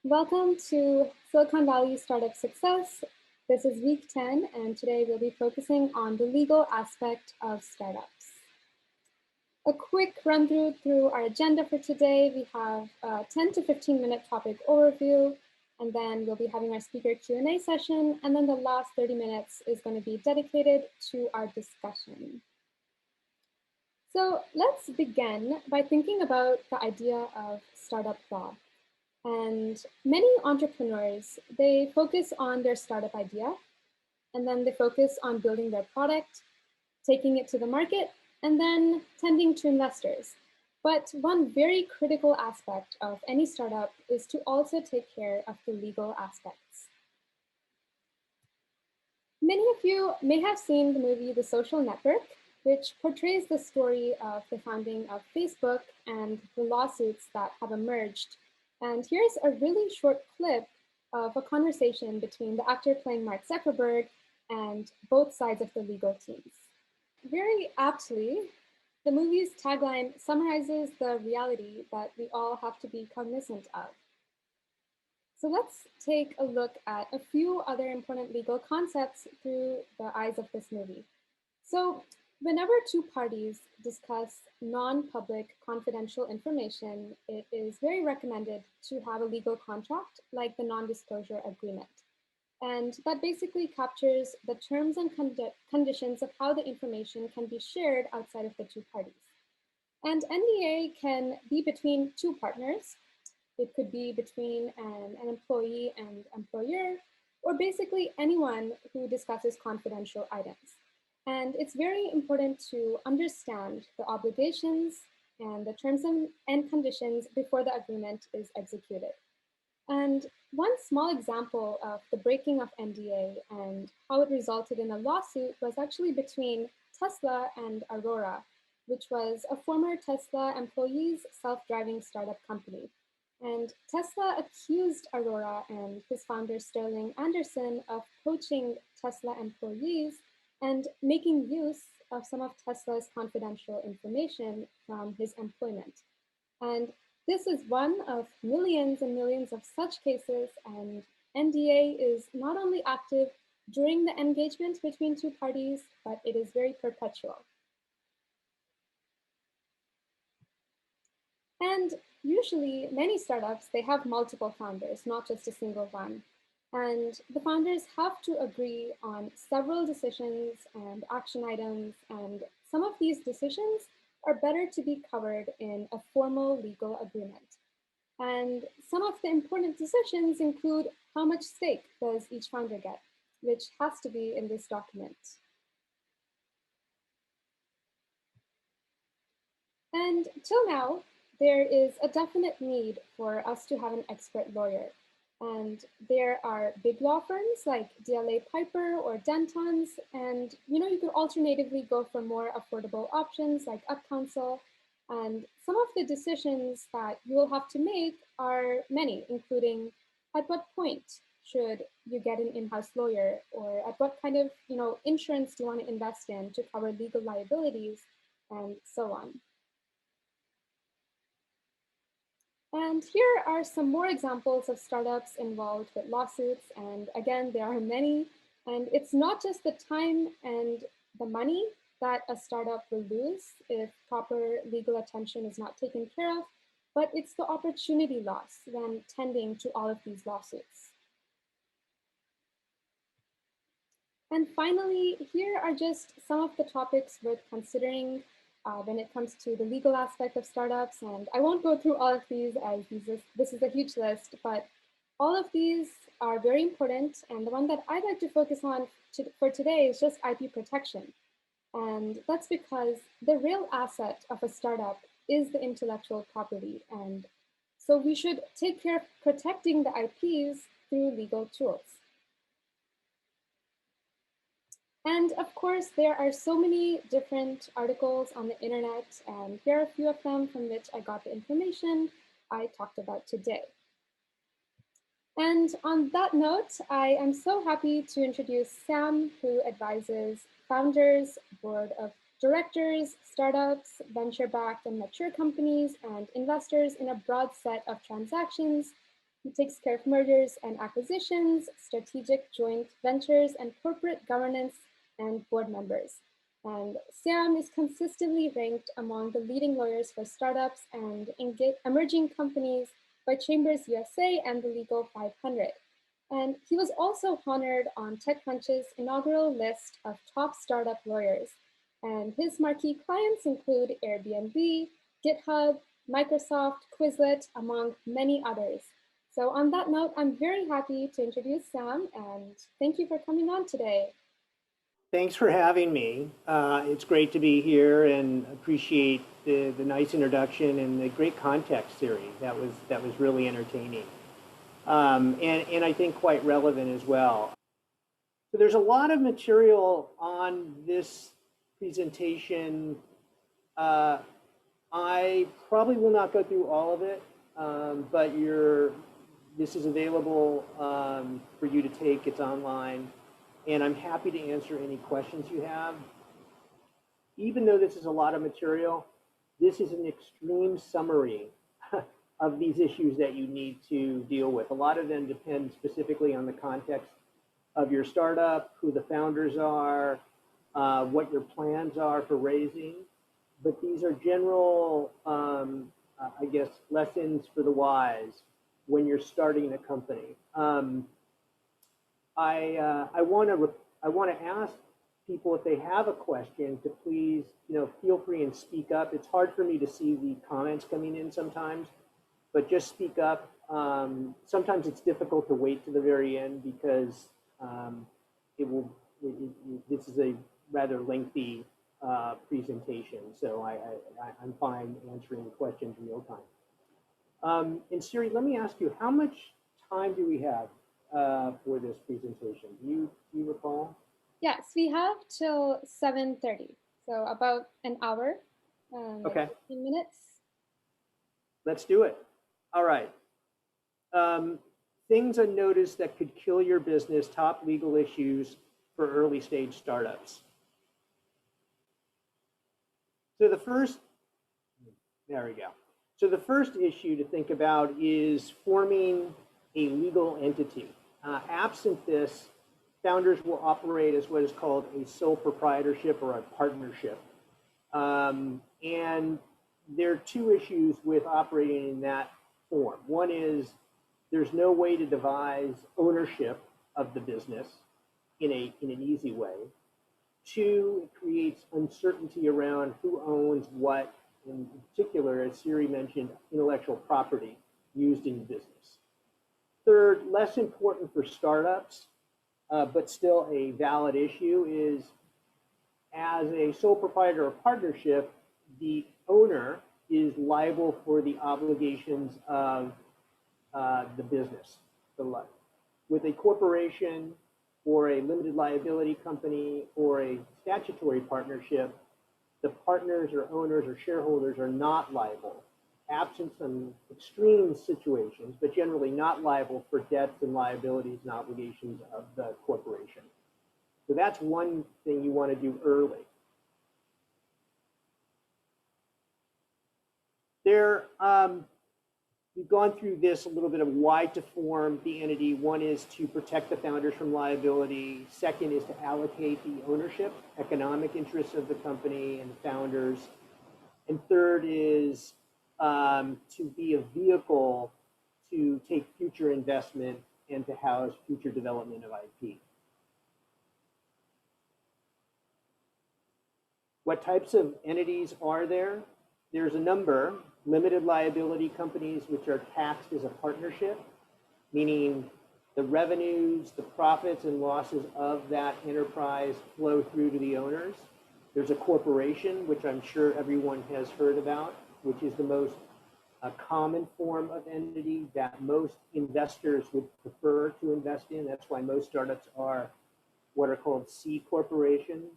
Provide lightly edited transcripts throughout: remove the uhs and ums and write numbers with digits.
Welcome to Silicon Valley Startup Success. This is week 10, and today we'll be focusing on the legal aspect of startups. A quick run through our agenda for today. We have a 10 to 15 minute topic overview, and then we'll be having our speaker Q&A session, and then the last 30 minutes is going to be dedicated to our discussion. So let's begin by thinking about the idea of startup law. And many entrepreneurs, they focus on their startup idea, and then they focus on building their product, taking it to the market, and then tending to investors. But one very critical aspect of any startup is to also take care of the legal aspects. Many of you may have seen the movie The Social Network, which portrays the story of the founding of Facebook and the lawsuits that have emerged. And here's a really short clip of a conversation between the actor playing Mark Zuckerberg and both sides of the legal teams. Very aptly, the movie's tagline summarizes the reality that we all have to be cognizant of. So let's take a look at a few other important legal concepts through the eyes of this movie. So whenever two parties discuss non-public confidential information, it is very recommended to have a legal contract like the non-disclosure agreement. And that basically captures the terms and conditions of how the information can be shared outside of the two parties. And NDA can be between two partners. It could be between an employee and employer, or basically anyone who discusses confidential items. And it's very important to understand the obligations and the terms and conditions before the agreement is executed. And one small example of the breaking of NDA and how it resulted in a lawsuit was actually between Tesla and Aurora, which was a former Tesla employee's self-driving startup company. And Tesla accused Aurora and his founder Sterling Anderson of poaching Tesla employees and making use of some of Tesla's confidential information from his employment. And this is one of millions and millions of such cases, and NDA is not only active during the engagement between two parties, but it is very perpetual. And usually, many startups, they have multiple founders, not just a single one. And the founders have to agree on several decisions and action items, and some of these decisions are better to be covered in a formal legal agreement. And some of the important decisions include how much stake does each founder get, which has to be in this document. And till now, there is a definite need for us to have an expert lawyer. And there are big law firms like DLA Piper or Dentons, and you could alternatively go for more affordable options like UpCounsel. And some of the decisions that you will have to make are many, including at what point should you get an in-house lawyer, or at what kind of insurance do you want to invest in to cover legal liabilities, and so on. And here are some more examples of startups involved with lawsuits. And again, there are many. And it's not just the time and the money that a startup will lose if proper legal attention is not taken care of, but it's the opportunity loss when tending to all of these lawsuits. And finally, here are just some of the topics worth considering when it comes to the legal aspect of startups. And I won't go through all of these as this is a huge list, but all of these are very important. And the one that I'd like to focus on for today is just IP protection. And that's because the real asset of a startup is the intellectual property. And so we should take care of protecting the IPs through legal tools. And of course, there are so many different articles on the internet, and here are a few of them from which I got the information I talked about today. And on that note, I am so happy to introduce Sam, who advises founders, board of directors, startups, venture-backed and mature companies, and investors in a broad set of transactions. He takes care of mergers and acquisitions, strategic joint ventures, and corporate governance and board members. And Sam is consistently ranked among the leading lawyers for startups and emerging companies by Chambers USA and the Legal 500. And he was also honored on TechCrunch's inaugural list of top startup lawyers. And his marquee clients include Airbnb, GitHub, Microsoft, Quizlet, among many others. So on that note, I'm very happy to introduce Sam, and thank you for coming on today. Thanks for having me. It's great to be here and appreciate the nice introduction and the great context, Siri. That was really entertaining. And I think quite relevant as well. So there's a lot of material on this presentation. I probably will not go through all of it, but this is available for you to take. It's online, and I'm happy to answer any questions you have. Even though this is a lot of material, this is an extreme summary of these issues that you need to deal with. A lot of them depend specifically on the context of your startup, who the founders are, what your plans are for raising. But these are general, I guess, lessons for the wise when you're starting a company. I want to ask people if they have a question to please, feel free and speak up. It's hard for me to see the comments coming in sometimes, but just speak up. Sometimes it's difficult to wait to the very end because this is a rather lengthy presentation, so I'm fine answering the questions in real time. And Siri, let me ask you, how much time do we have for this presentation? Do you recall? Yes, we have till 7:30, so about an hour, okay. 15 minutes. Let's do it. All right. Things unnoticed that could kill your business, top legal issues for early stage startups. So there we go. So the first issue to think about is forming a legal entity. Absent this, founders will operate as what is called a sole proprietorship or a partnership. And there are two issues with operating in that form. One is there's no way to devise ownership of the business in an easy way. Two, it creates uncertainty around who owns what, in particular, as Siri mentioned, intellectual property used in the business. Third, less important for startups, but still a valid issue, is as a sole proprietor or partnership, the owner is liable for the obligations of the business. With a corporation or a limited liability company or a statutory partnership, the partners or owners or shareholders are not liable, absent some extreme situations, but generally not liable for debts and liabilities and obligations of the corporation. So that's one thing you want to do early. We've gone through this a little bit of why to form the entity. One is to protect the founders from liability. Second is to allocate the ownership, economic interests of the company and the founders. And third is to be a vehicle to take future investment and to house future development of IP. What types of entities are there? There's a number. Limited liability companies, which are taxed as a partnership, meaning the revenues, the profits and losses of that enterprise flow through to the owners. There's a corporation, which I'm sure everyone has heard about, which is the most common form of entity that most investors would prefer to invest in. That's why most startups are what are called C corporations.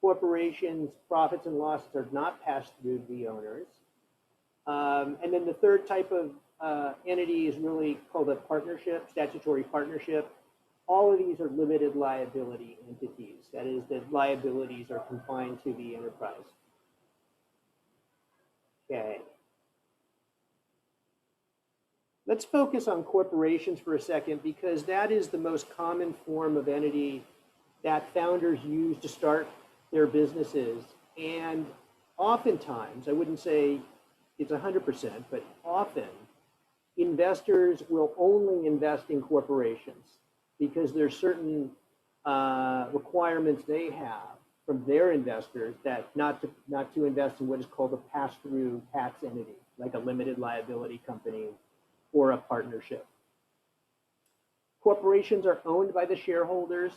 Corporations' profits and losses are not passed through to the owners. And then the third type of entity is really called a partnership, statutory partnership. all of these are limited liability entities. That is, that liabilities are confined to the enterprise. Okay. Let's focus on corporations for a second, because that is the most common form of entity that founders use to start their businesses. And oftentimes, I wouldn't say it's 100%, but often investors will only invest in corporations because there's certain requirements they have from their investors that not to invest in what is called a pass-through tax entity, like a limited liability company or a partnership. Corporations are owned by the shareholders,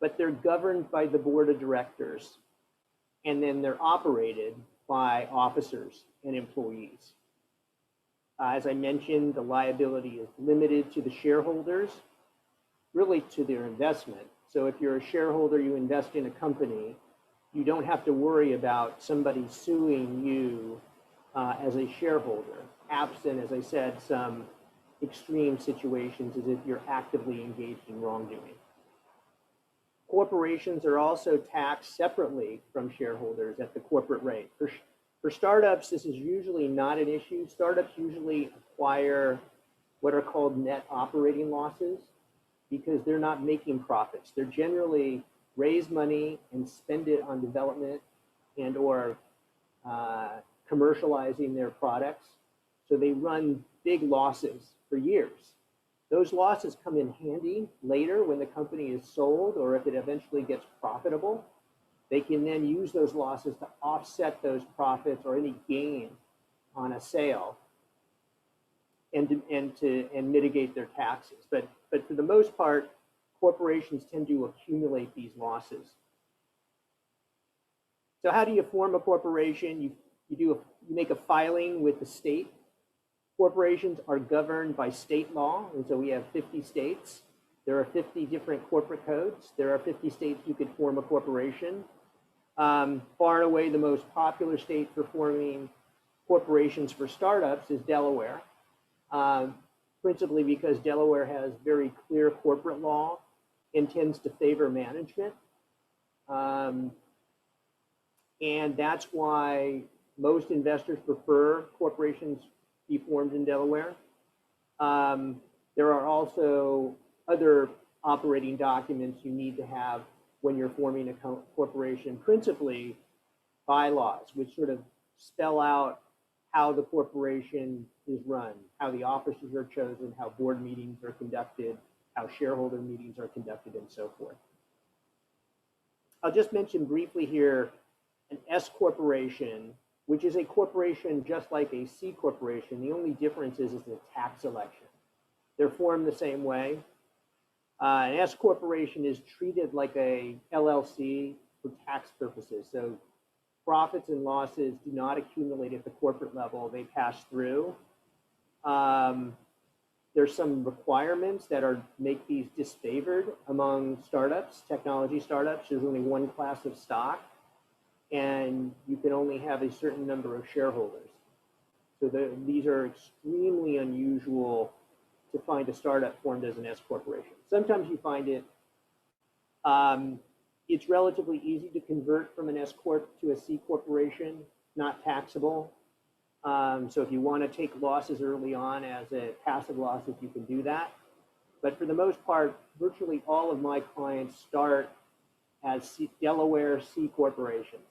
but they're governed by the board of directors, and then they're operated by officers and employees. As I mentioned, the liability is limited to the shareholders, really to their investment. So if you're a shareholder, you invest in a company, you don't have to worry about somebody suing you as a shareholder, absent, as I said, some extreme situations as if you're actively engaged in wrongdoing. Corporations are also taxed separately from shareholders at the corporate rate. For startups, this is usually not an issue. Startups usually acquire what are called net operating losses because they're not making profits. They're generally raise money and spend it on development and or commercializing their products. So they run big losses for years. Those losses come in handy later when the company is sold or if it eventually gets profitable. They can then use those losses to offset those profits or any gain on a sale and mitigate their taxes. But for the most part, corporations tend to accumulate these losses. So how do you form a corporation? You make a filing with the state. Corporations are governed by state law, and so we have 50 states. There are 50 different corporate codes. There are 50 states you could form a corporation. Far and away, the most popular state for forming corporations for startups is Delaware, principally because Delaware has very clear corporate law and tends to favor management. And that's why most investors prefer corporations be formed in Delaware. There are also other operating documents you need to have when you're forming a corporation, principally bylaws, which sort of spell out how the corporation is run, how the officers are chosen, how board meetings are conducted, how shareholder meetings are conducted, and so forth. I'll just mention briefly here an S corporation, which is a corporation just like a C corporation. The only difference is the tax election. They're formed the same way. An S corporation is treated like a LLC for tax purposes. So profits and losses do not accumulate at the corporate level. They pass through. There's some requirements that make these disfavored among startups, technology startups. There's only one class of stock, and you can only have a certain number of shareholders. So these are extremely unusual to find a startup formed as an S corporation. Sometimes you find it, it's relatively easy to convert from an S corp to a C corporation, not taxable. So if you want to take losses early on as a passive losses, you can do that. But for the most part, virtually all of my clients start as Delaware C corporations.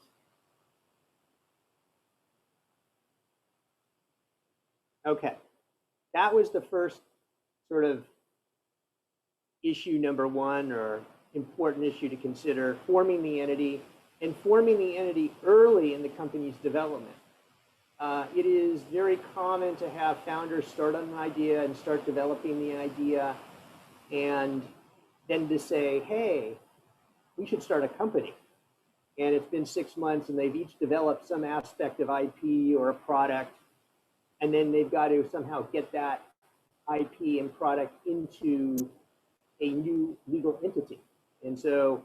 Okay, that was the first sort of issue number one, or important issue to consider, forming the entity, and forming the entity early in the company's development. It is very common to have founders start on an idea and start developing the idea, and then to say, hey, we should start a company. And it's been 6 months and they've each developed some aspect of IP or a product, and then they've got to somehow get that IP and product into a new legal entity. And so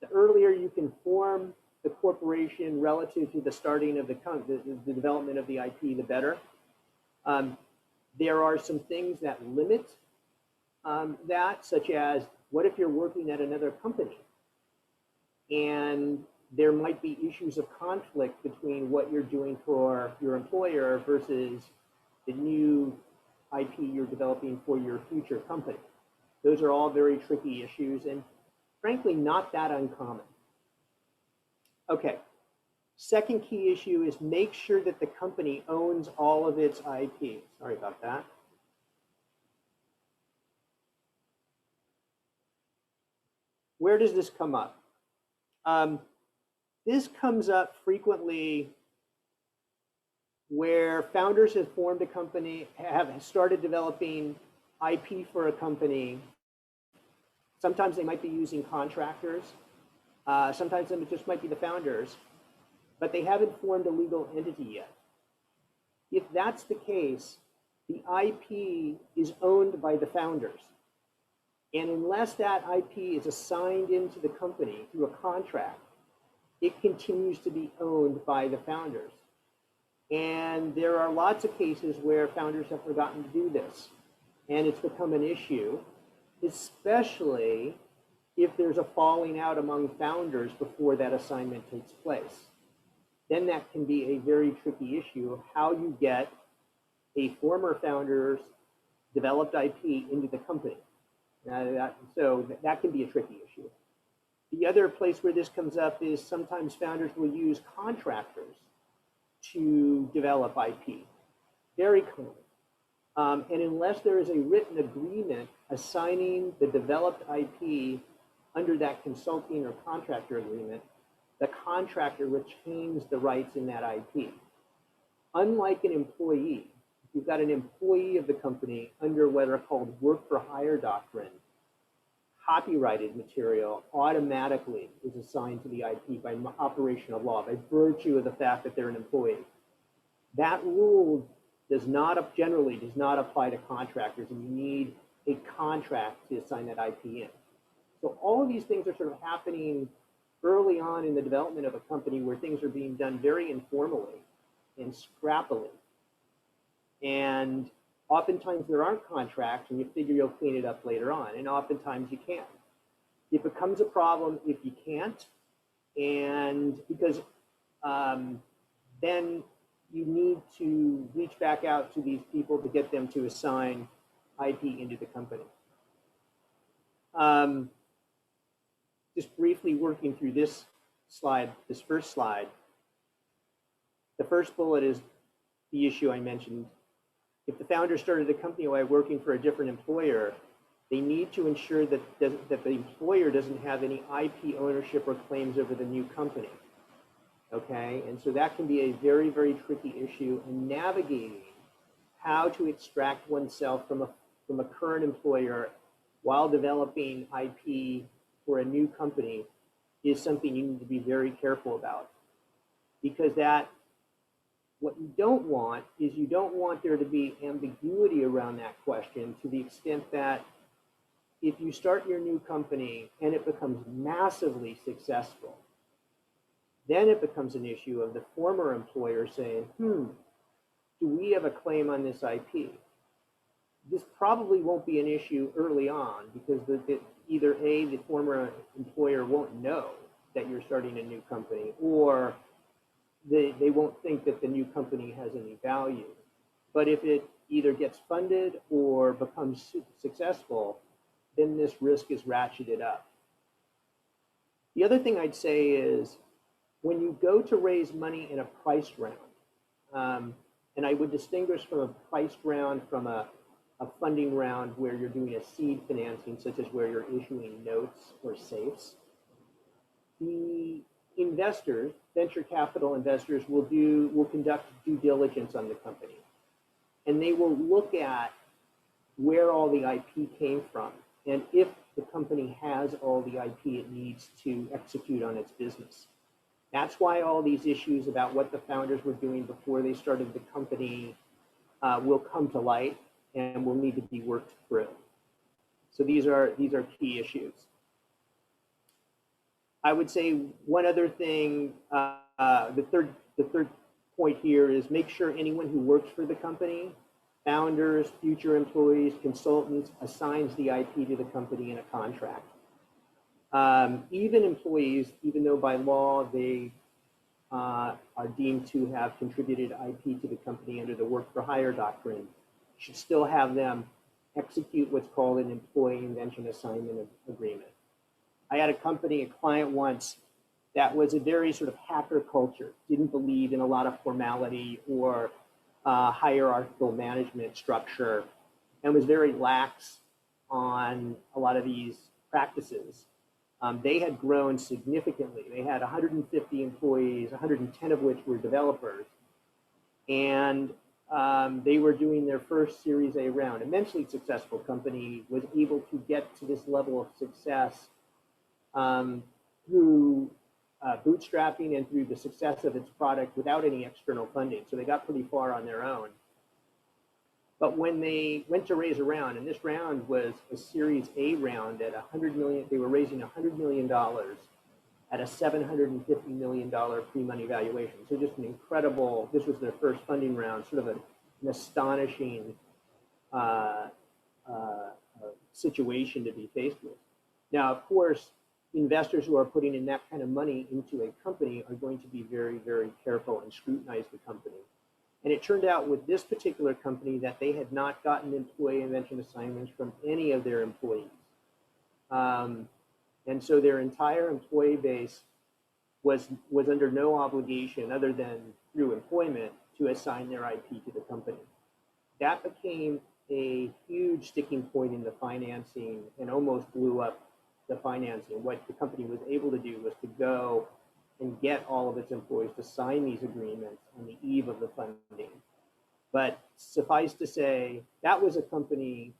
the earlier you can form the corporation relative to the starting of the development of the IP, the better. There are some things that limit that, such as, what if you're working at another company and there might be issues of conflict between what you're doing for your employer versus the new IP you're developing for your future company. Those are all very tricky issues and frankly not that uncommon. Okay, second key issue is make sure that the company owns all of its IP. Sorry about that. Where does this come up? This comes up frequently where founders have formed a company, have started developing IP for a company. Sometimes they might be using contractors. Sometimes it just might be the founders, but they haven't formed a legal entity yet. If that's the case, the IP is owned by the founders. And unless that IP is assigned into the company through a contract, it continues to be owned by the founders. And there are lots of cases where founders have forgotten to do this. And it's become an issue, especially if there's a falling out among founders before that assignment takes place. Then that can be a very tricky issue of how you get a former founder's developed IP into the company. So that can be a tricky issue. The other place where this comes up is sometimes founders will use contractors to develop IP. Very common. And unless there is a written agreement assigning the developed IP under that consulting or contractor agreement, the contractor retains the rights in that IP. Unlike an employee, if you've got an employee of the company under what are called work for hire doctrine, copyrighted material automatically is assigned to the IP by operation of law, by virtue of the fact that they're an employee. That rule generally does not apply to contractors, and you need a contract to assign that IP in. So all of these things are sort of happening early on in the development of a company where things are being done very informally and scrappily. And oftentimes there aren't contracts and you figure you'll clean it up later on, and oftentimes you can't. It becomes a problem if you can't, and because then you need to reach back out to these people to get them to assign IP into the company. Just briefly working through this slide, this first slide. The first bullet is the issue I mentioned. If the founder started a company while working for a different employer, they need to ensure that the employer doesn't have any IP ownership or claims over the new company. Okay, and so that can be a very, very tricky issue, and navigating how to extract oneself from a current employer while developing IP for a new company is something you need to be very careful about, because what you don't want is you don't want there to be ambiguity around that question, to the extent that if you start your new company and it becomes massively successful, then it becomes an issue of the former employer saying, do we have a claim on this IP? This probably won't be an issue early on, because either A, the former employer won't know that you're starting a new company, or they won't think that the new company has any value. But if it either gets funded or becomes successful, then this risk is ratcheted up. The other thing I'd say is, when you go to raise money in a priced round, and I would distinguish from a priced round from a funding round where you're doing a seed financing, such as where you're issuing notes or safes, the investors, venture capital investors, will conduct due diligence on the company. And they will look at where all the IP came from, and if the company has all the IP it needs to execute on its business. That's why all these issues about what the founders were doing before they started the company will come to light and will need to be worked through. So these are key issues. I would say one other thing, the third point here is make sure anyone who works for the company founders, future employees, consultants, assigns the IP to the company in a contract. Even employees, even though by law they are deemed to have contributed IP to the company under the work for hire doctrine, should still have them execute what's called an employee invention assignment agreement. I had a client once that was a very sort of hacker culture, didn't believe in a lot of formality or hierarchical management structure, and was very lax on a lot of these practices. They had grown significantly. They had 150 employees, 110 of which were developers, and they were doing their first Series A round. Immensely successful company, was able to get to this level of success through bootstrapping and through the success of its product without any external funding. So they got pretty far on their own. But when they went to raise a round, and this round was a Series A round at $100 million, they were raising $100 million at a $750 million pre-money valuation. So just an incredible, this was their first funding round, sort of an astonishing situation to be faced with. Now, of course, investors who are putting in that kind of money into a company are going to be very, very careful and scrutinize the company. And it turned out with this particular company that they had not gotten employee invention assignments from any of their employees. And so their entire employee base was under no obligation other than through employment to assign their IP to the company. That became a huge sticking point in the financing and almost blew up the financing. What the company was able to do was to go and get all of its employees to sign these agreements on the eve of the funding. But suffice to say, that was a company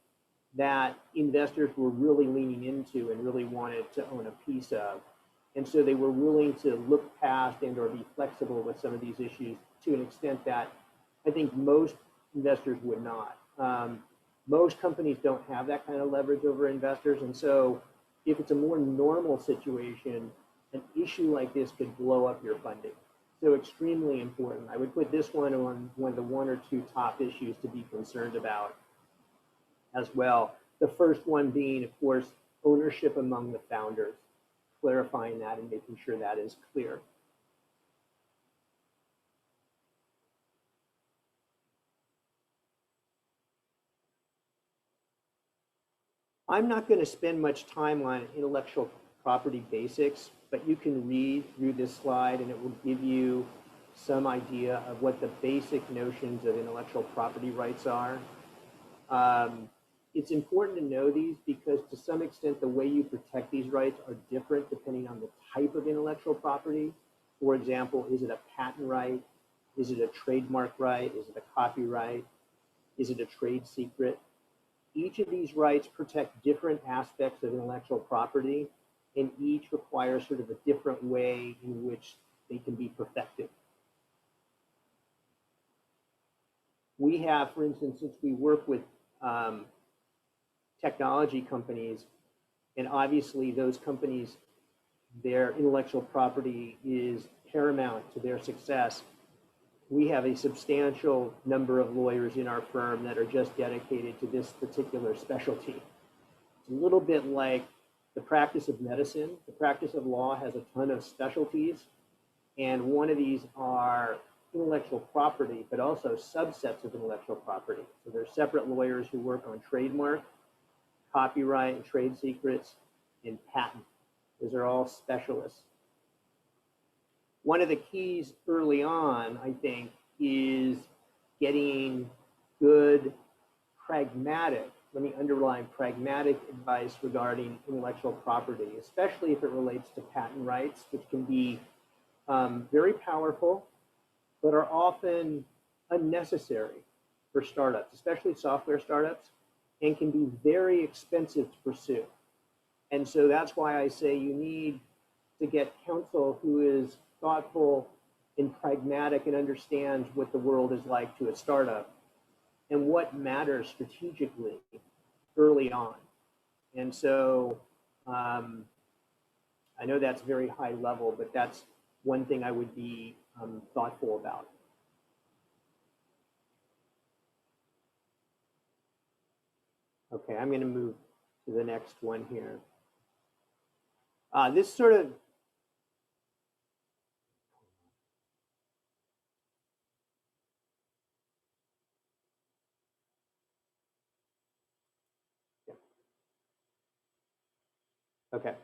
that investors were really leaning into and really wanted to own a piece of. And so they were willing to look past and or be flexible with some of these issues to an extent that I think most investors would not. Most companies don't have that kind of leverage over investors. And so if it's a more normal situation, an issue like this could blow up your funding. So extremely important. I would put this one on one of the one or two top issues to be concerned about as well. The first one being, of course, ownership among the founders, clarifying that and making sure that is clear. I'm not going to spend much time on intellectual property basics, but you can read through this slide and it will give you some idea of what the basic notions of intellectual property rights are. It's important to know these because to some extent the way you protect these rights are different depending on the type of intellectual property. For example, is it a patent right? Is it a trademark right? Is it a copyright? Is it a trade secret? Each of these rights protect different aspects of intellectual property, and each requires sort of a different way in which they can be perfected. We have, for instance, since we work with technology companies, and obviously those companies, their intellectual property is paramount to their success. We have a substantial number of lawyers in our firm that are just dedicated to this particular specialty. It's a little bit like the practice of medicine. The practice of law has a ton of specialties, and one of these are intellectual property, but also subsets of intellectual property. So there's separate lawyers who work on trademark, copyright, and trade secrets, and patent. Those are all specialists. One of the keys early on, I think, is getting good, pragmatic, let me underline pragmatic advice regarding intellectual property, especially if it relates to patent rights, which can be very powerful, but are often unnecessary for startups, especially software startups, and can be very expensive to pursue. And so that's why I say you need to get counsel who is thoughtful and pragmatic and understands what the world is like to a startup and what matters strategically early on. And so I know that's very high level, but that's one thing I would be thoughtful about. Okay, I'm going to move to the next one here. This sort of okay.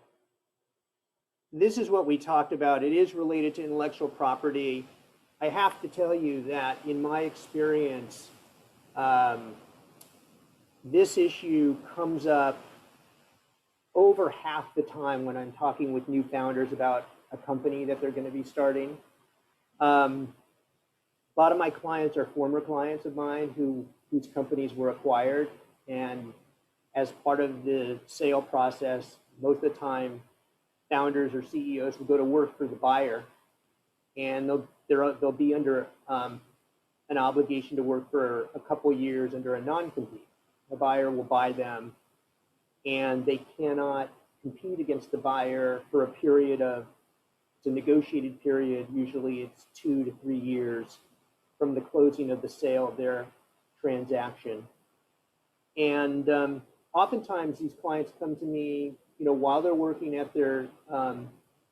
This is what we talked about. It is related to intellectual property. I have to tell you that in my experience, this issue comes up over half the time when I'm talking with new founders about a company that they're going to be starting. A lot of my clients are former clients of mine whose companies were acquired, and as part of the sale process, most of the time, founders or CEOs will go to work for the buyer, and they'll be under an obligation to work for a couple years under a non-compete. The buyer will buy them, and they cannot compete against the buyer for a period of, it's a negotiated period, usually it's 2 to 3 years from the closing of the sale of their transaction. And oftentimes these clients come to me, while they're working at their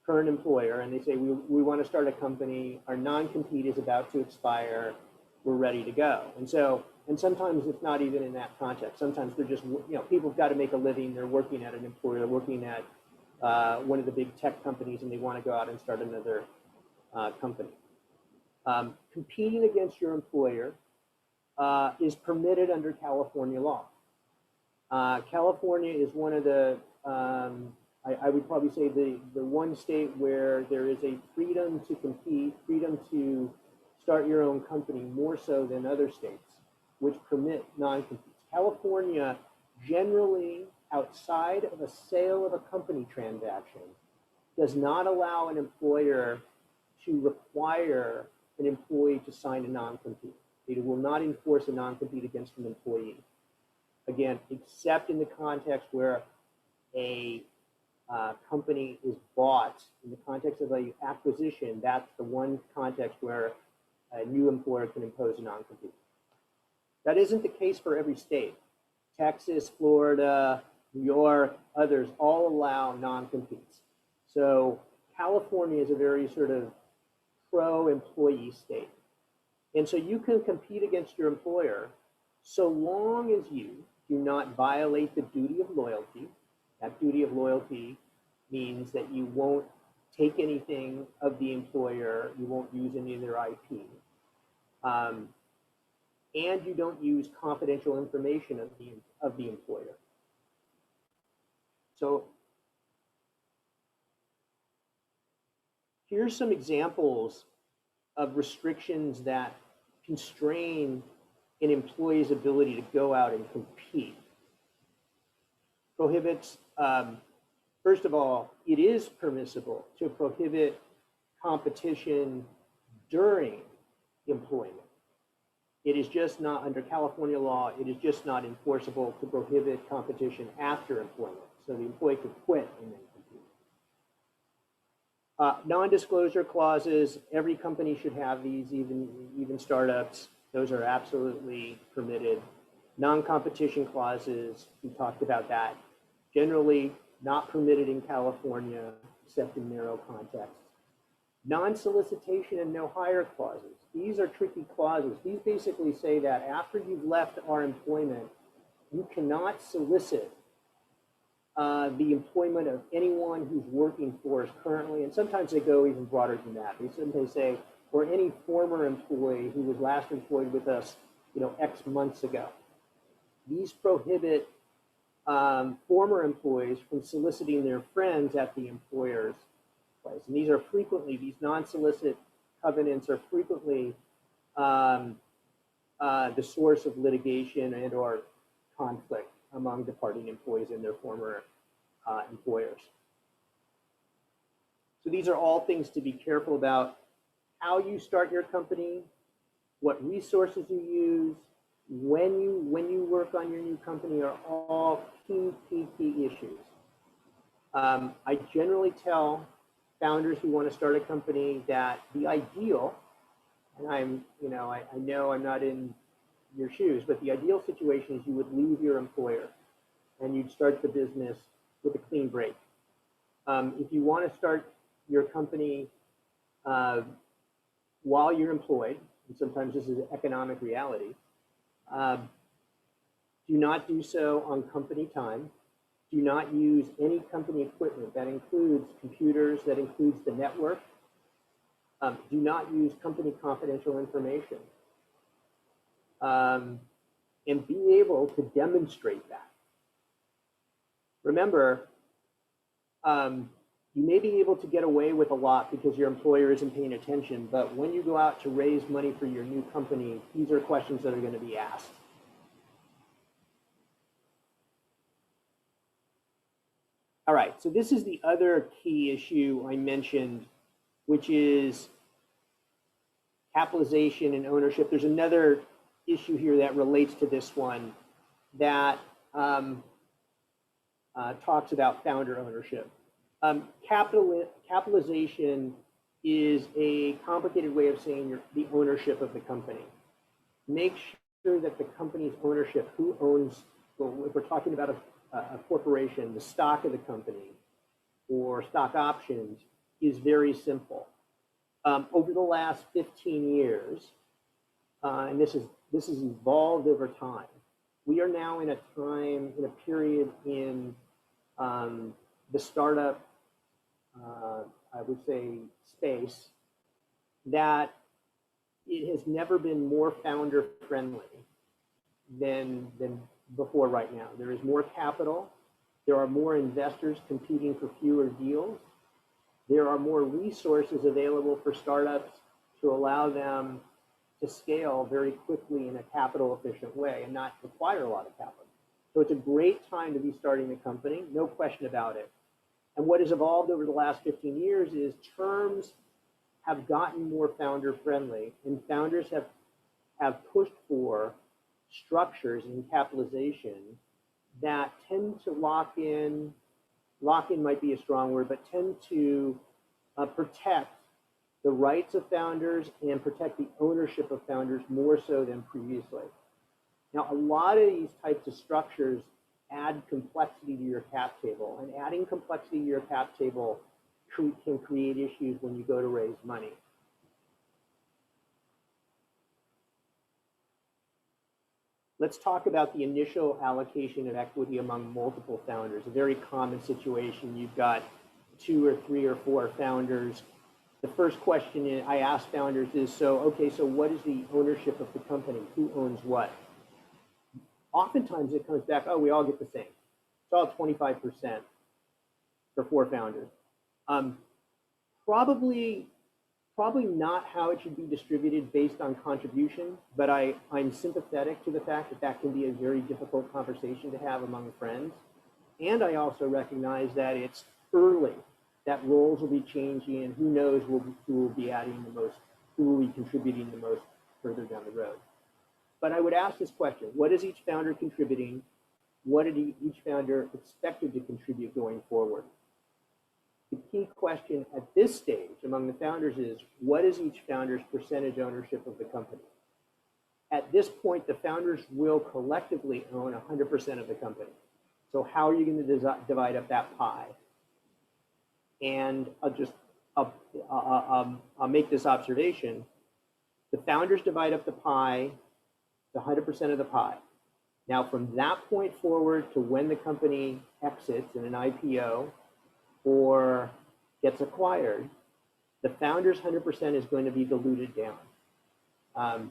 current employer, and they say, we want to start a company, our non-compete is about to expire, we're ready to go. And sometimes it's not even in that context. Sometimes they're just, people have got to make a living, they're working at an employer, they're working at one of the big tech companies, and they want to go out and start another company. Competing against your employer is permitted under California law. California is one of the, I would probably say the one state where there is a freedom to compete, freedom to start your own company more so than other states, which permit non-competes. California generally, outside of a sale of a company transaction, does not allow an employer to require an employee to sign a non-compete. It will not enforce a non-compete against an employee. Again, except in the context where a company is bought, in the context of an acquisition, that's the one context where a new employer can impose a non-compete. That isn't the case for every state. Texas, Florida, New York, others all allow non-competes. So California is a very sort of pro-employee state. And so you can compete against your employer so long as you do not violate the duty of loyalty. That duty of loyalty means that you won't take anything of the employer, you won't use any of their IP, and you don't use confidential information of the employer. So here's some examples of restrictions that constrain an employee's ability to go out and compete. Prohibits, first of all, it is permissible to prohibit competition during employment. It is just not, under California law, it is just not enforceable to prohibit competition after employment. So the employee could quit and then compete. Non-disclosure clauses, every company should have these, even startups. Those are absolutely permitted. Non-competition clauses, we talked about that. Generally not permitted in California, except in narrow contexts. Non-solicitation and no hire clauses. These are tricky clauses. These basically say that after you've left our employment, you cannot solicit the employment of anyone who's working for us currently, and sometimes they go even broader than that. They sometimes say, or any former employee who was last employed with us, X months ago. These prohibit former employees from soliciting their friends at the employer's place. And these are frequently, these non-solicit covenants are frequently the source of litigation and or conflict among departing employees and their former employers. So these are all things to be careful about. How you start your company, what resources you use, when you work on your new company are all key issues. I generally tell founders who want to start a company that the ideal, and I know I'm not in your shoes, but the ideal situation is you would leave your employer. and you'd start the business with a clean break. If you want to start your company while you're employed, and sometimes this is an economic reality, do not do so on company time. Do not use any company equipment. That includes computers, that includes the network. Do not use company confidential information. And be able to demonstrate that. Remember, you may be able to get away with a lot because your employer isn't paying attention, but when you go out to raise money for your new company, these are questions that are going to be asked. All right, so this is the other key issue I mentioned, which is capitalization and ownership. There's another issue here that relates to this one that talks about founder ownership. Capitalization is a complicated way of saying the ownership of the company. Make sure that the company's ownership, who owns, well, if we're talking about a corporation, the stock of the company or stock options, is very simple. Over the last 15 years, and this has evolved over time, we are now in a period in the startup, I would say, space, that it has never been more founder friendly than before right now. There is more capital. There are more investors competing for fewer deals. There are more resources available for startups to allow them to scale very quickly in a capital efficient way and not require a lot of capital. So it's a great time to be starting a company, no question about it. And what has evolved over the last 15 years is terms have gotten more founder friendly, and founders have pushed for structures in capitalization that tend to lock in might be a strong word, but tend to protect the rights of founders and protect the ownership of founders more so than previously. Now, a lot of these types of structures add complexity to your cap table, and adding complexity to your cap table can create issues when you go to raise money. Let's talk about the initial allocation of equity among multiple founders. A very common situation. You've got 2 or 3 or 4 founders. The first question I ask founders is, so what is the ownership of the company? Who owns what? Oftentimes it comes back, oh, we all get the same. It's all 25% for 4 founders. Probably not how it should be distributed based on contribution, but I'm sympathetic to the fact that that can be a very difficult conversation to have among friends. And I also recognize that it's early, that roles will be changing, and who knows who will be adding the most, who will be contributing the most further down the road. But I would ask this question: what is each founder contributing? What is each founder expected to contribute going forward? The key question at this stage among the founders is, what is each founder's percentage ownership of the company? At this point, the founders will collectively own 100% of the company. So how are you going to divide up that pie? And I'll make this observation. The founders divide up the pie, the 100% of the pie. Now, from that point forward to when the company exits in an IPO or gets acquired, the founder's 100% is going to be diluted down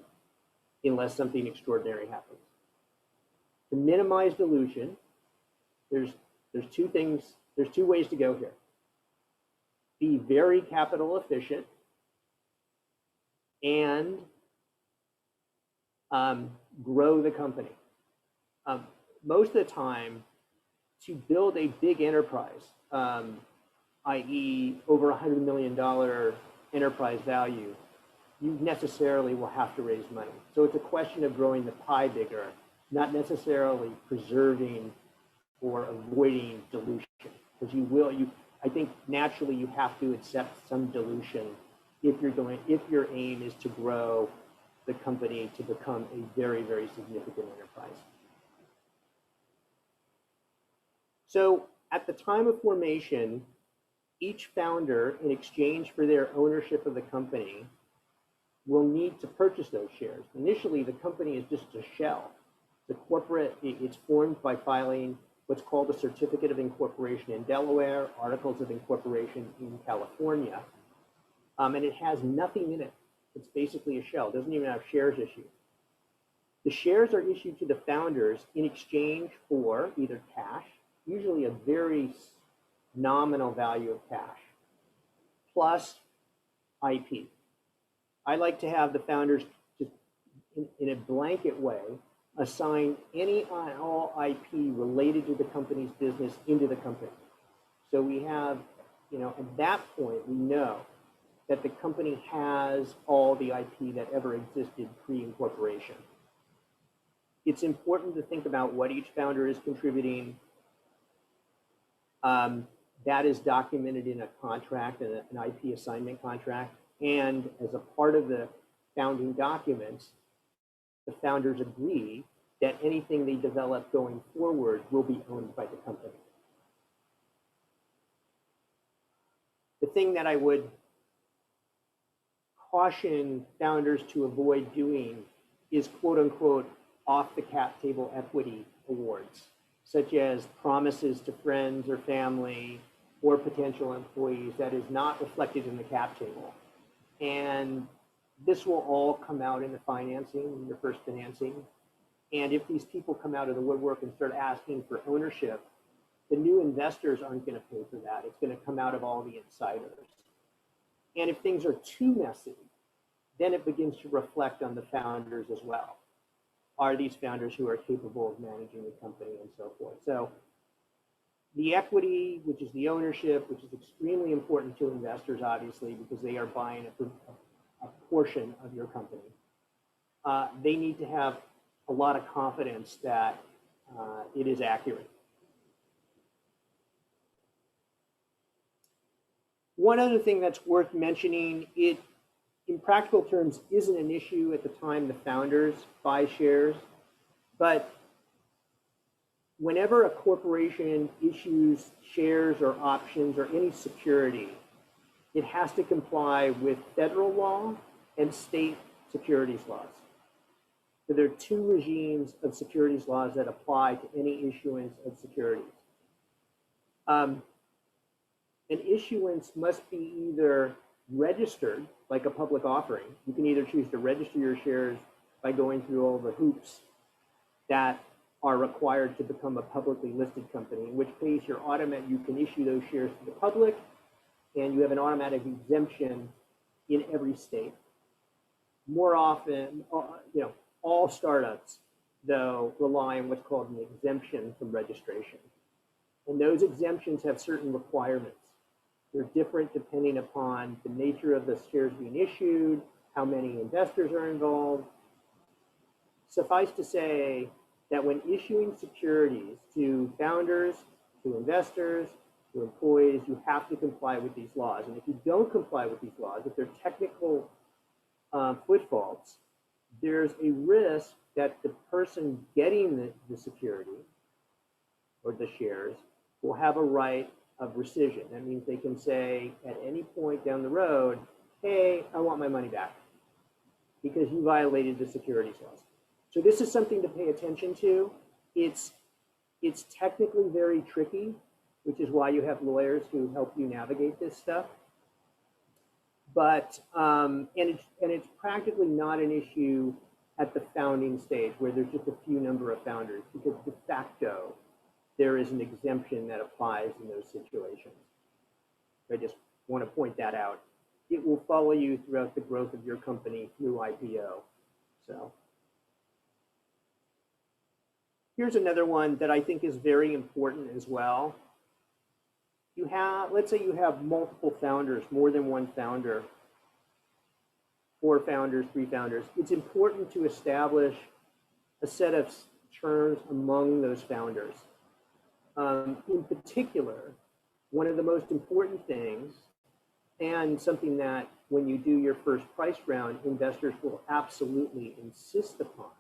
unless something extraordinary happens. To minimize dilution, there's 2 ways to go here. Be very capital efficient and grow the company. Most of the time, to build a big enterprise, i.e. over $100 million enterprise value, you necessarily will have to raise money. So it's a question of growing the pie bigger, not necessarily preserving or avoiding dilution. Because I think naturally you have to accept some dilution if your aim is to grow the company to become a very, very significant enterprise. So at the time of formation, each founder, in exchange for their ownership of the company, will need to purchase those shares. Initially, the company is just a shell. The corporate, it's formed by filing what's called a certificate of incorporation in Delaware, articles of incorporation in California, and it has nothing in it. It's basically a shell. It doesn't even have shares issued. The shares are issued to the founders in exchange for either cash, usually a very nominal value of cash, plus IP. I like to have the founders just in a blanket way assign any and all IP related to the company's business into the company. So we have, at that point, we know that the company has all the IP that ever existed pre-incorporation. It's important to think about what each founder is contributing. That is documented in a contract, an IP assignment contract. And as a part of the founding documents, the founders agree that anything they develop going forward will be owned by the company. The thing that I would caution founders to avoid doing is quote unquote off the cap table equity awards, such as promises to friends or family or potential employees that is not reflected in the cap table. And this will all come out in the financing, in your first financing. And if these people come out of the woodwork and start asking for ownership, the new investors aren't going to pay for that. It's going to come out of all the insiders. And if things are too messy, then it begins to reflect on the founders as well. Are these founders who are capable of managing the company and so forth? So the equity, which is the ownership, which is extremely important to investors, obviously, because they are buying a portion of your company. They need to have a lot of confidence that it is accurate. One other thing that's worth mentioning, it, in practical terms, isn't an issue at the time the founders buy shares, but whenever a corporation issues shares or options or any security, it has to comply with federal law and state securities laws. So there are two regimes of securities laws that apply to any issuance of securities. An issuance must be either registered, like a public offering. You can either choose to register your shares by going through all the hoops that are required to become a publicly listed company, in which case you can issue those shares to the public, and you have an automatic exemption in every state. More often, all startups, though, rely on what's called an exemption from registration. And those exemptions have certain requirements. They're different depending upon the nature of the shares being issued, how many investors are involved. Suffice to say that when issuing securities to founders, to investors, to employees, you have to comply with these laws. And if you don't comply with these laws, if they're technical footfalls, there's a risk that the person getting the security or the shares will have a right of rescission. That means they can say at any point down the road, hey, I want my money back because you violated the securities laws. So this is something to pay attention to. It's technically very tricky, which is why you have lawyers who help you navigate this stuff. But and it's practically not an issue at the founding stage where there's just a few number of founders, because de facto there is an exemption that applies in those situations. I just want to point that out. It will follow you throughout the growth of your company through IPO. So here's another one that I think is very important as well. You have, let's say you have multiple founders, more than one founder, 4 founders, 3 founders. It's important to establish a set of terms among those founders. In particular, one of the most important things, and something that when you do your first price round, investors will absolutely insist upon,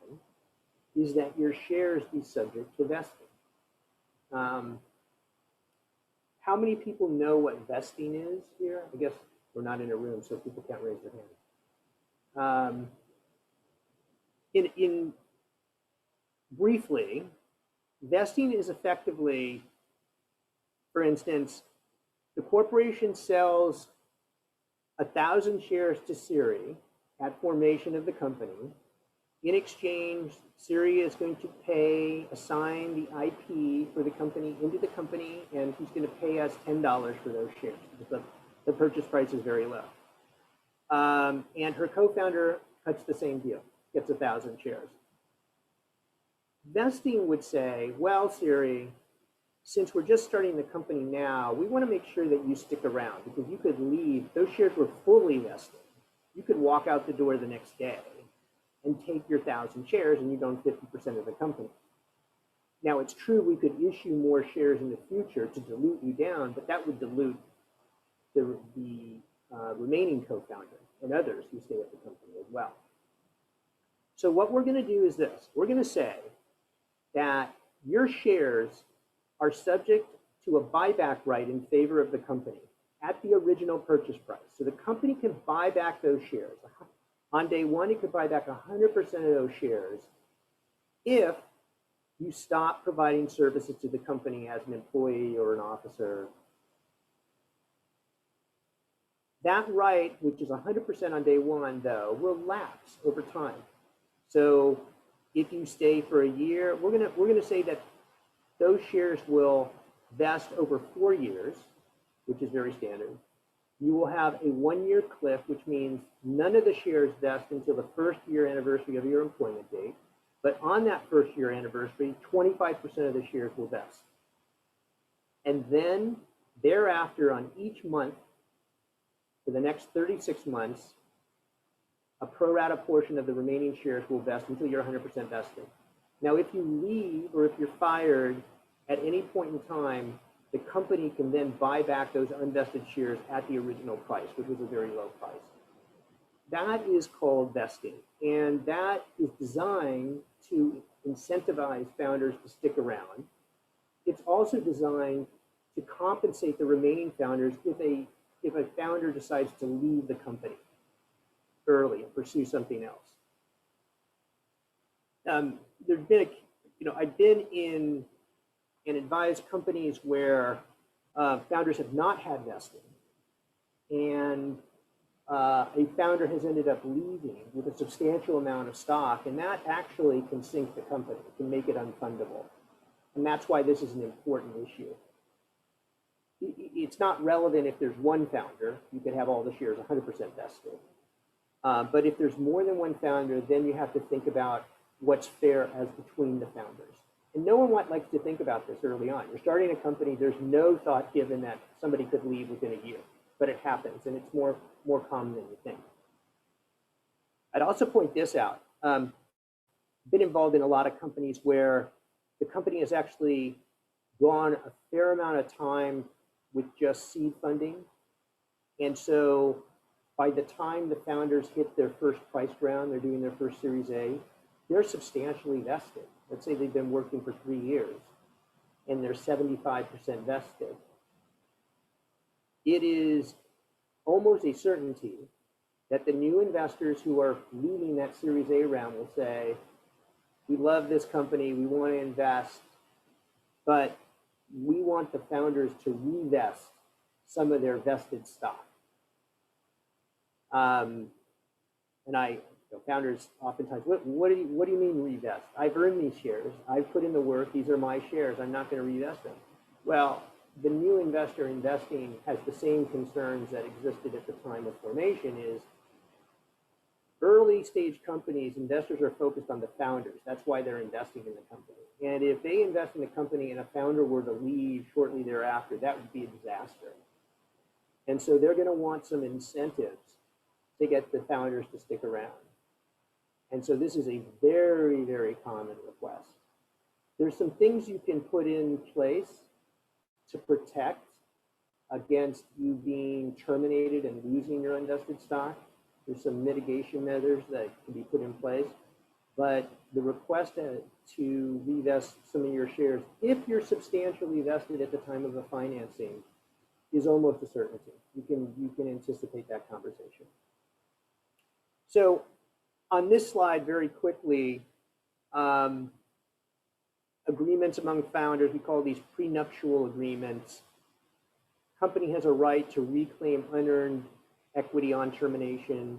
is that your shares be subject to vesting. How many people know what vesting is here? I guess we're not in a room, so people can't raise their hand. Briefly, vesting is effectively, for instance, the corporation sells 1,000 shares to Siri at formation of the company. In exchange, Siri is going to assign the IP for the company into the company, and he's going to pay us $10 for those shares because the purchase price is very low. And her co-founder cuts the same deal, gets 1,000 shares. Vesting would say, well, Siri, since we're just starting the company now, we want to make sure that you stick around because you could leave. Those shares were fully vested. You could walk out the door the next day and take your 1,000 shares and you'd own 50% of the company. Now, it's true we could issue more shares in the future to dilute you down, but that would dilute the remaining co-founder and others who stay at the company as well. So what we're going to do is this. We're going to say that your shares are subject to a buyback right in favor of the company at the original purchase price. So the company can buy back those shares. On day one, it could buy back 100% of those shares if you stop providing services to the company as an employee or an officer. That right, which is 100% on day one, though, will lapse over time. So if you stay for a year, we're gonna say that those shares will vest over 4 years, which is very standard. You will have a 1-year cliff, which means none of the shares vest until the first year anniversary of your employment date. But on that first year anniversary, 25% of the shares will vest. And then thereafter, on each month, for the next 36 months, a pro rata portion of the remaining shares will vest until you're 100% vested. Now, if you leave or if you're fired at any point in time, the company can then buy back those unvested shares at the original price, which was a very low price. That is called vesting, and that is designed to incentivize founders to stick around. It's also designed to compensate the remaining founders if a founder decides to leave the company early and pursue something else. There's been I've been in and advised companies where founders have not had vesting, and a founder has ended up leaving with a substantial amount of stock, and that actually can sink the company, can make it unfundable. And that's why this is an important issue. It's not relevant if there's one founder, you could have all the shares 100% vested. But if there's more than one founder, then you have to think about what's fair as between the founders. And no one likes to think about this early on. You're starting a company, there's no thought given that somebody could leave within a year, but it happens, and it's more common than you think. I'd also point this out. Been involved in a lot of companies where the company has actually gone a fair amount of time with just seed funding. And so by the time the founders hit their first price round, they're doing their first Series A, they're substantially vested. Let's say they've been working for 3 years and they're 75% vested. It is almost a certainty that the new investors who are leading that Series A round will say, we love this company, we want to invest, but we want the founders to revest some of their vested stock. Founders oftentimes, what do you mean revest? I've earned these shares, I've put in the work, these are my shares, I'm not going to revest them. Well, the new investor investing has the same concerns that existed at the time of formation. Is early stage companies, investors are focused on the founders. That's why they're investing in the company. And if they invest in the company and a founder were to leave shortly thereafter, that would be a disaster. And so they're going to want some incentives to get the founders to stick around. And so this is a very, very common request. There's some things you can put in place to protect against you being terminated and losing your unvested stock. There's some mitigation measures that can be put in place, but the request to revest some of your shares, if you're substantially vested at the time of the financing, is almost a certainty. You can anticipate that conversation. So on this slide, very quickly, agreements among founders, we call these prenuptial agreements. Company has a right to reclaim unearned equity on termination.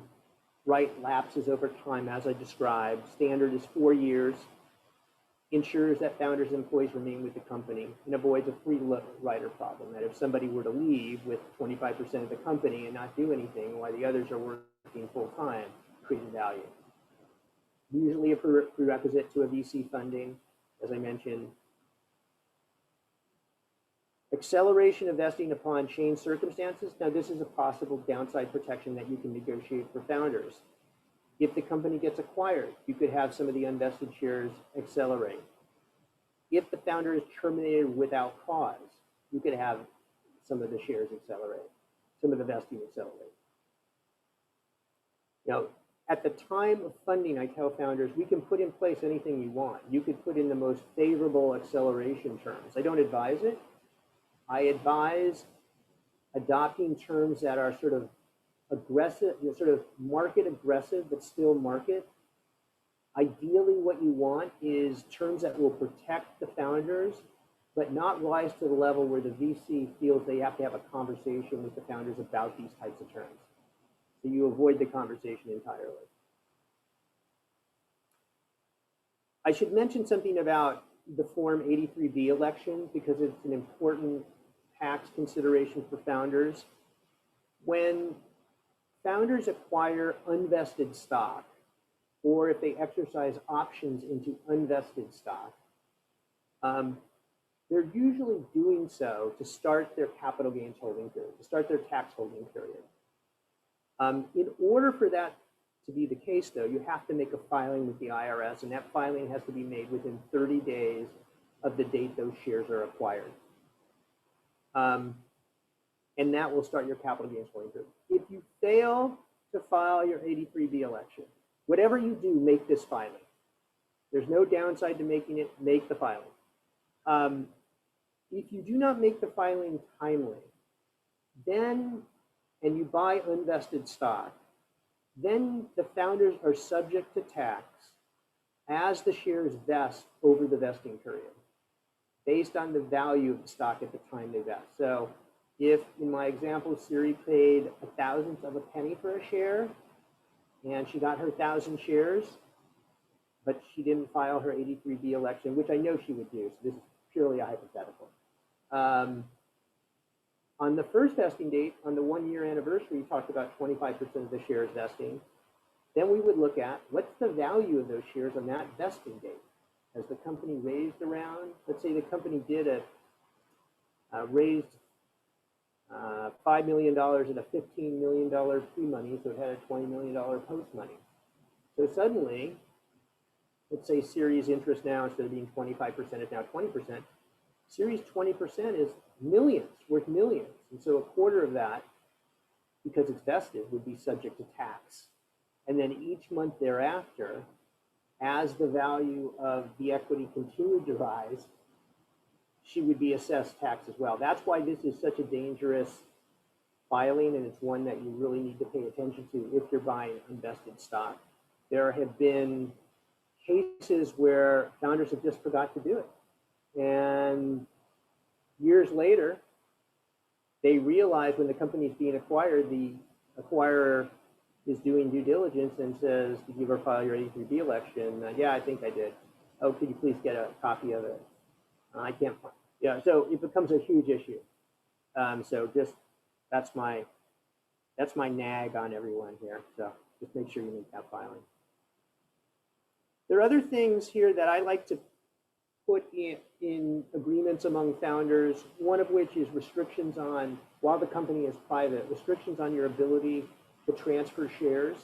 Right lapses over time, as I described. Standard is 4 years. Ensures that founders and employees remain with the company and avoids a free rider problem, that if somebody were to leave with 25% of the company and not do anything while the others are working full time, creating value. Usually a prerequisite to a VC funding, as I mentioned. Acceleration of vesting upon changed circumstances. Now, this is a possible downside protection that you can negotiate for founders. If the company gets acquired, you could have some of the unvested shares accelerate. If the founder is terminated without cause, you could have some of the shares accelerate, some of the vesting accelerate. Now, at the time of funding, I tell founders, we can put in place anything you want. You could put in the most favorable acceleration terms. I don't advise it. I advise adopting terms that are sort of aggressive, sort of market aggressive, but still market. Ideally, what you want is terms that will protect the founders, but not rise to the level where the VC feels they have to have a conversation with the founders about these types of terms. So you avoid the conversation entirely. I should mention something about the Form 83B election because it's an important tax consideration for founders. When founders acquire unvested stock, or if they exercise options into unvested stock, they're usually doing so to start their capital gains holding period, to start their tax holding period. In order for that to be the case, though, you have to make a filing with the IRS, and that filing has to be made within 30 days of the date those shares are acquired. And that will start your capital gains holding period. If you fail to file your 83B election, whatever you do, make this filing. There's no downside to making it, make the filing. If you do not make the filing timely, then, and you buy unvested stock, then the founders are subject to tax as the shares vest over the vesting period, based on the value of the stock at the time they vest. So if, in my example, Siri paid 1/1000th of a penny for a share, and she got her 1,000 shares, but she didn't file her 83B election, which I know she would do, so this is purely a hypothetical. On the first vesting date, on the 1-year anniversary, we talked about 25% of the shares vesting. Then we would look at what's the value of those shares on that vesting date. Has the company raised around, let's say the company did raised $5 million and a $15 million pre-money, so it had a $20 million post-money. So suddenly, let's say Siri's interest now, instead of being 25%, is now 20%. Siri's 20% is millions, worth millions. And so a quarter of that, because it's vested, would be subject to tax. And then each month thereafter, as the value of the equity continued to rise, she would be assessed tax as well. That's why this is such a dangerous filing, and it's one that you really need to pay attention to if you're buying invested stock. There have been cases where founders have just forgot to do it. And years later, they realize when the company is being acquired, the acquirer is doing due diligence and says, did you ever file your 83B election? Yeah, I think I did. Oh, could you please get a copy of it? I can't find. Yeah, so it becomes a huge issue. So just that's my nag on everyone here. So just make sure you make that filing. There are other things here that I like to put in agreements among founders, one of which is restrictions on, while the company is private, restrictions on your ability to transfer shares,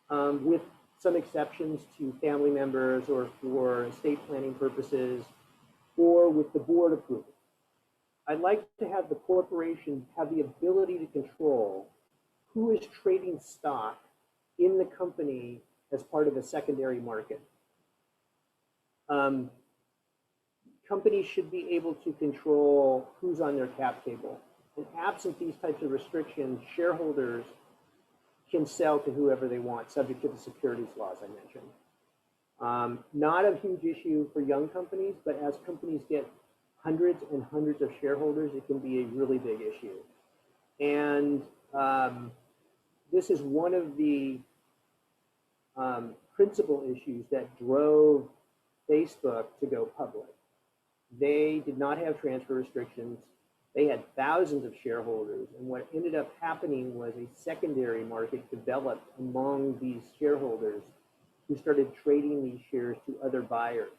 with some exceptions to family members or for estate planning purposes, or with the board approval. I'd like to have the corporation have the ability to control who is trading stock in the company as part of a secondary market. Companies should be able to control who's on their cap table And absent these types of restrictions, shareholders can sell to whoever they want, subject to the securities laws I mentioned. Not a huge issue for young companies, but as companies get hundreds and hundreds of shareholders, it can be a really big issue. And this is one of the principal issues that drove Facebook to go public. They did not have transfer restrictions. They had thousands of shareholders, and what ended up happening was a secondary market developed among these shareholders who started trading these shares to other buyers.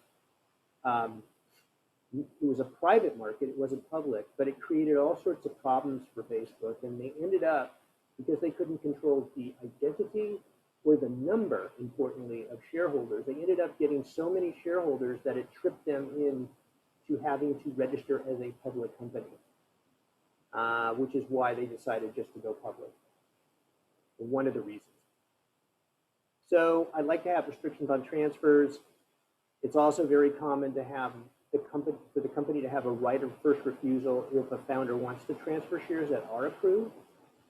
It was a private market, it wasn't public, but it created all sorts of problems for Facebook, and they ended up, because they couldn't control the identity or the number, importantly, of shareholders, they ended up getting so many shareholders that it tripped them in to having to register as a public company. Which is why they decided just to go public. One of the reasons. So I'd like to have restrictions on transfers. It's also very common to have for the company to have a right of first refusal if a founder wants to transfer shares that are approved.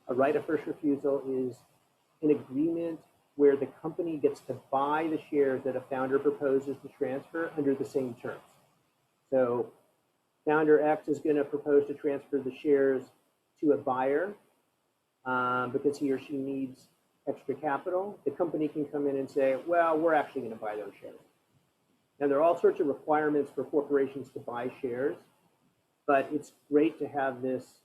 A right of first refusal is an agreement where the company gets to buy the shares that a founder proposes to transfer under the same terms. So Founder X is going to propose to transfer the shares to a buyer because he or she needs extra capital. The company can come in and say, well, we're actually going to buy those shares. Now, there are all sorts of requirements for corporations to buy shares, but it's great to have this,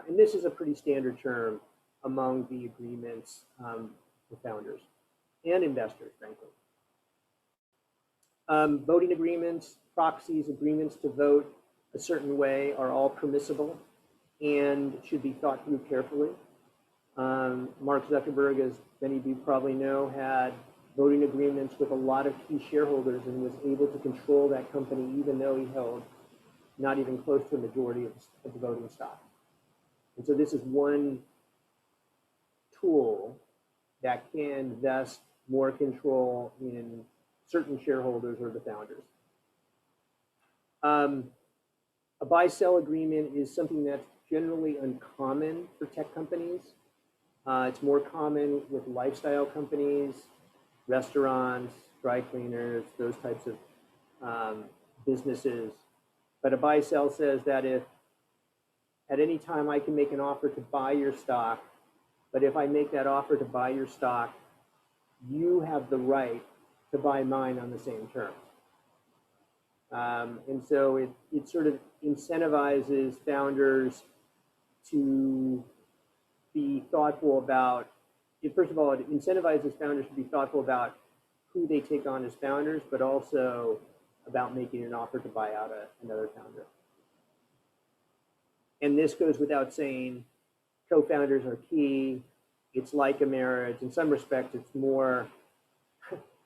and this is a pretty standard term among the agreements for founders and investors, frankly. Voting agreements, proxies, agreements to vote a certain way are all permissible and should be thought through carefully. Mark Zuckerberg, as many of you probably know, had voting agreements with a lot of key shareholders and was able to control that company even though he held not even close to a majority of the voting stock. And so this is one tool that can vest more control in certain shareholders or the founders. A buy-sell agreement is something that's generally uncommon for tech companies. It's more common with lifestyle companies, restaurants, dry cleaners, those types of businesses. But a buy-sell says that if at any time I can make an offer to buy your stock, but if I make that offer to buy your stock, you have the right to buy mine on the same terms. And so it sort of incentivizes founders to be thoughtful about, first of all, it incentivizes founders to be thoughtful about who they take on as founders, but also about making an offer to buy out another founder. And this goes without saying, co-founders are key. It's like a marriage. In some respects, it's more,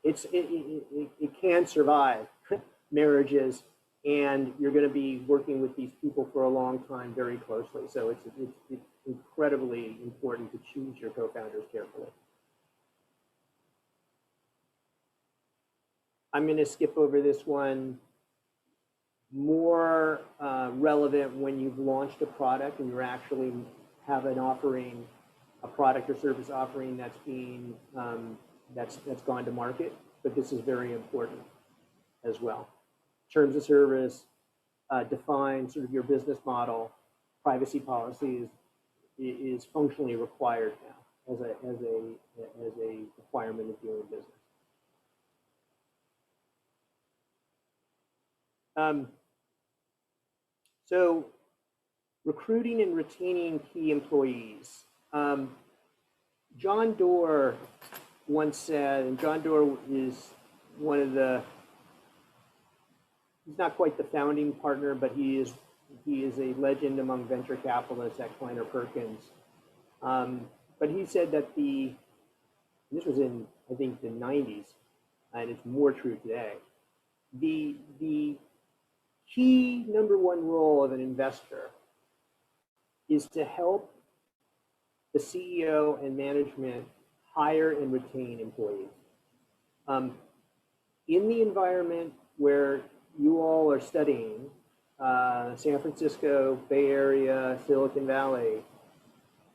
it can survive marriages, and you're going to be working with these people for a long time very closely. So it's incredibly important to choose your co-founders carefully. I'm going to skip over this one. More relevant when you've launched a product and you actually have an offering, a product or service offering that's being that's gone to market. But this is very important as well. Terms of service, define sort of your business model. Privacy policy is functionally required now as a requirement of doing business. So recruiting and retaining key employees. John Doerr once said, and John Doerr is one of the, he's not quite the founding partner, but he is a legend among venture capitalists at Kleiner Perkins. But he said that this was in, I think, the 90s, and it's more true today. The key number one role of an investor is to help the CEO and management hire and retain employees. In the environment where you all are studying, San Francisco, Bay Area, Silicon Valley,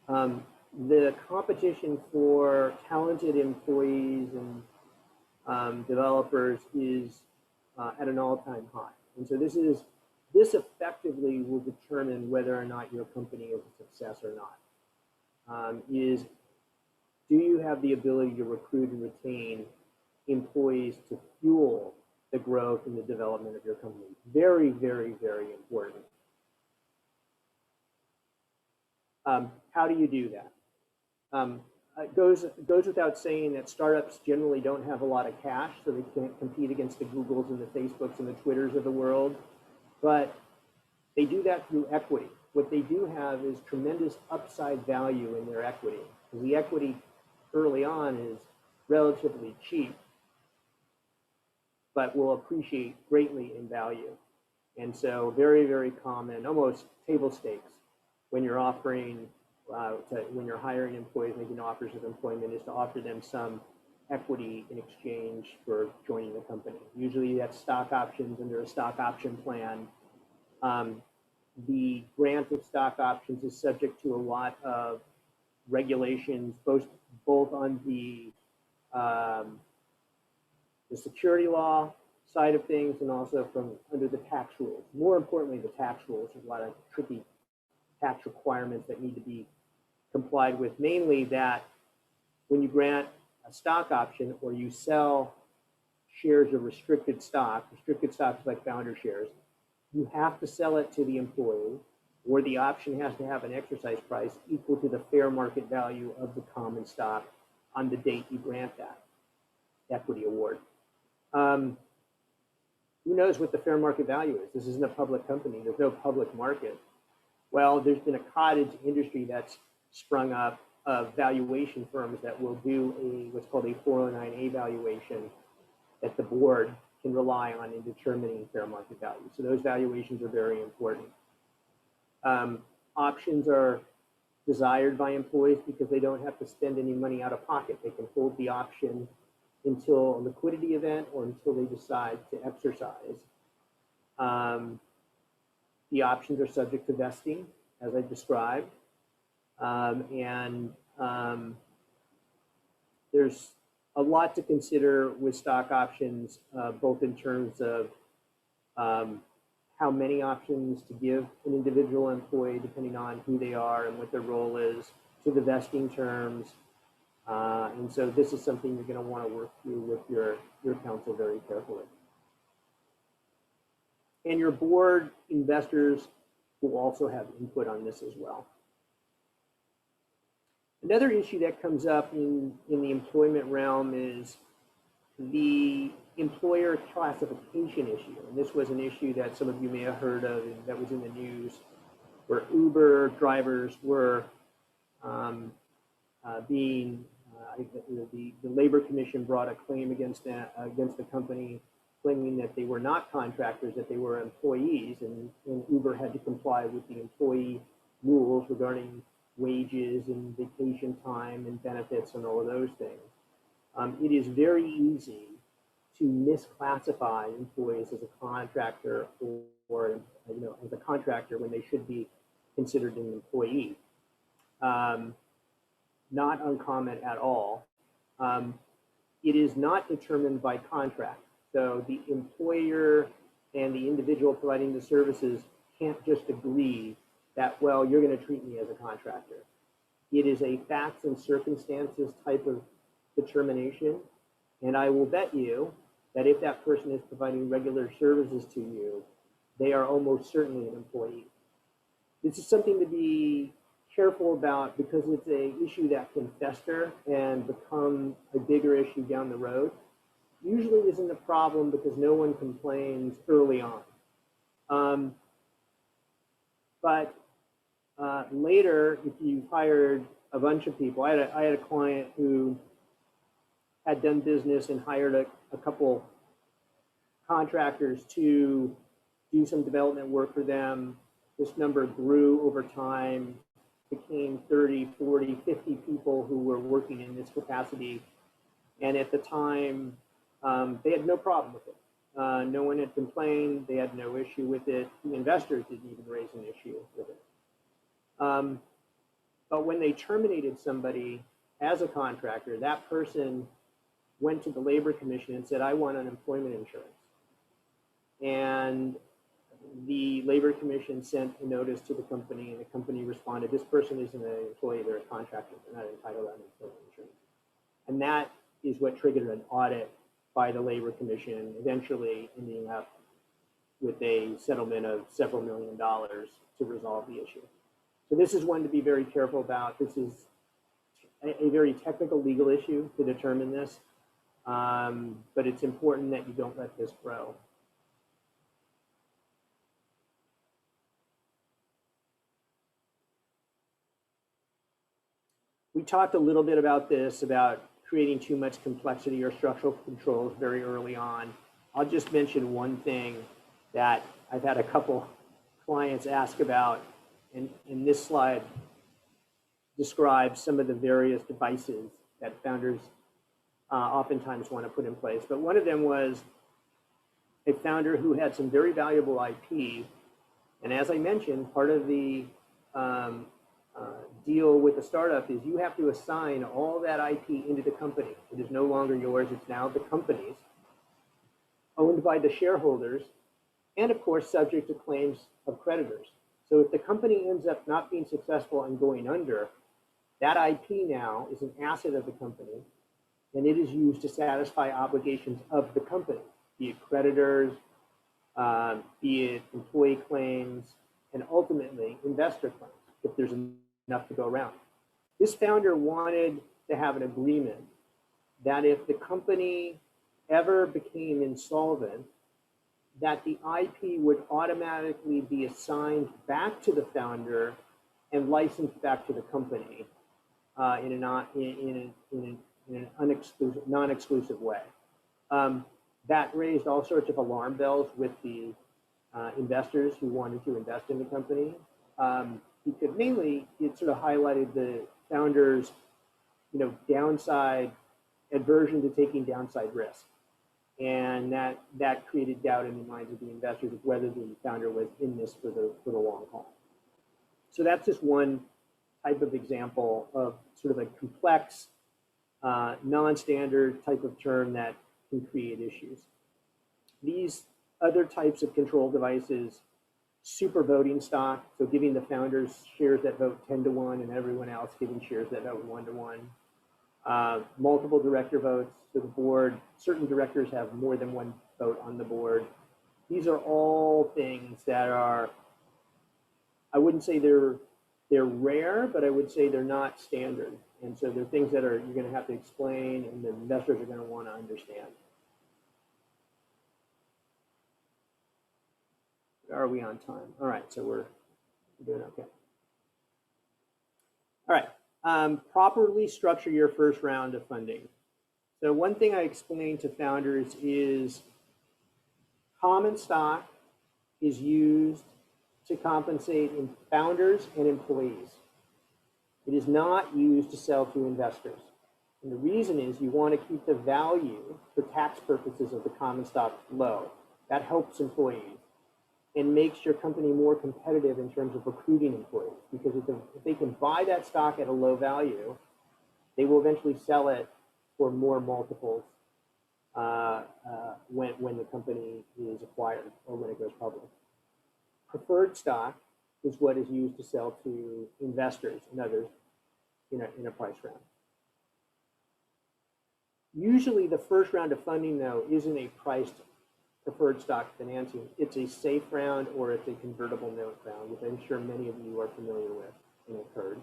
the competition for talented employees and developers is at an all-time high. And so this effectively will determine whether or not your company is a success or not. Do you have the ability to recruit and retain employees to fuel the growth and the development of your company? Very, very, very important. How do you do that? It goes without saying that startups generally don't have a lot of cash, so they can't compete against the Googles and the Facebooks and the Twitters of the world, but they do that through equity. What they do have is tremendous upside value in their equity, because the equity early on is relatively cheap, but will appreciate greatly in value. And so very, very common, almost table stakes, when you're offering, when you're hiring employees, making offers of employment, is to offer them some equity in exchange for joining the company. Usually that's stock options under a stock option plan. The grant of stock options is subject to a lot of regulations, both on the security law side of things and also from under the tax rules. More importantly, the tax rules. There's a lot of tricky tax requirements that need to be complied with, mainly that when you grant a stock option or you sell shares of restricted stocks like founder shares, you have to sell it to the employee, or the option has to have an exercise price equal to the fair market value of the common stock on the date you grant that equity award. Who knows what the fair market value is? This isn't a public company. There's no public market. Well, there's been a cottage industry that's sprung up of valuation firms that will do what's called a 409A valuation that the board can rely on in determining fair market value. So those valuations are very important. Options are desired by employees because they don't have to spend any money out of pocket. They can hold the option until a liquidity event or until they decide to exercise. The options are subject to vesting, as I described. There's a lot to consider with stock options, both in terms of how many options to give an individual employee, depending on who they are and what their role is, to the vesting terms. And so this is something you're going to want to work through with your counsel very carefully. And your board investors will also have input on this as well. Another issue that comes up in the employment realm is the employer classification issue. And this was an issue that some of you may have heard of, and that was in the news, where Uber drivers were the Labor Commission brought a claim against the company, claiming that they were not contractors, that they were employees, and Uber had to comply with the employee rules regarding wages and vacation time and benefits and all of those things. It is very easy to misclassify employees as a contractor or as a contractor when they should be considered an employee. Not uncommon at all. It is not determined by contract. So the employer and the individual providing the services can't just agree that, well, you're going to treat me as a contractor. It is a facts and circumstances type of determination. And I will bet you that if that person is providing regular services to you, they are almost certainly an employee. This is something to be careful about because it's an issue that can fester and become a bigger issue down the road. Usually isn't a problem because no one complains early on. But later, if you've hired a bunch of people, I had a client who had done business and hired a couple contractors to do some development work for them. This number grew over time, became 30, 40, 50 people who were working in this capacity. And at the time, they had no problem with it. No one had complained. They had no issue with it. The investors didn't even raise an issue with it. But when they terminated somebody as a contractor, that person went to the Labor Commission and said, I want unemployment insurance. And the Labor Commission sent a notice to the company, and the company responded, this person isn't an employee, they're a contractor, they're not entitled to unemployment insurance. And that is what triggered an audit by the Labor Commission, eventually ending up with a settlement of several $1 million to resolve the issue. So this is one to be very careful about. This is a very technical legal issue to determine this, but it's important that you don't let this grow. We talked a little bit about this, about creating too much complexity or structural controls very early on. I'll just mention one thing that I've had a couple clients ask about, and this slide describes some of the various devices that founders oftentimes want to put in place. But one of them was a founder who had some very valuable IP. And as I mentioned, part of the deal with the startup is you have to assign all that IP into the company. It is no longer yours, it's now the company's, owned by the shareholders, and of course, subject to claims of creditors. So if the company ends up not being successful and going under, that IP now is an asset of the company, and it is used to satisfy obligations of the company, be it creditors, be it employee claims, and ultimately investor claims, if there's enough to go around. This founder wanted to have an agreement that if the company ever became insolvent, that the IP would automatically be assigned back to the founder and licensed back to the company in an non-exclusive way. That raised all sorts of alarm bells with the investors who wanted to invest in the company. Because mainly it sort of highlighted the founder's, downside aversion to taking downside risk. And that created doubt in the minds of the investors of whether the founder was in this for the long haul. So that's just one type of example of sort of a complex, non-standard type of term that can create issues. These other types of control devices, super voting stock, so giving the founders shares that vote 10 to 1 and everyone else giving shares that vote 1 to 1. Multiple director votes, so the board, certain directors have more than one vote on the board. These are all things that are, I wouldn't say they're rare, but I would say they're not standard. And so they're things that you're going to have to explain and the investors are going to want to understand. Are we on time? All right, so we're doing okay. All right, properly structure your first round of funding. So one thing I explain to founders is common stock is used to compensate founders and employees. It is not used to sell to investors. And the reason is you want to keep the value for tax purposes of the common stock low. That helps employees and makes your company more competitive in terms of recruiting employees. Because if they can buy that stock at a low value, they will eventually sell it for more multiples when the company is acquired or when it goes public. Preferred stock is what is used to sell to investors and others in a price round. Usually the first round of funding, though, isn't a priced preferred stock financing. It's a safe round or it's a convertible note round, which I'm sure many of you are familiar with and have heard.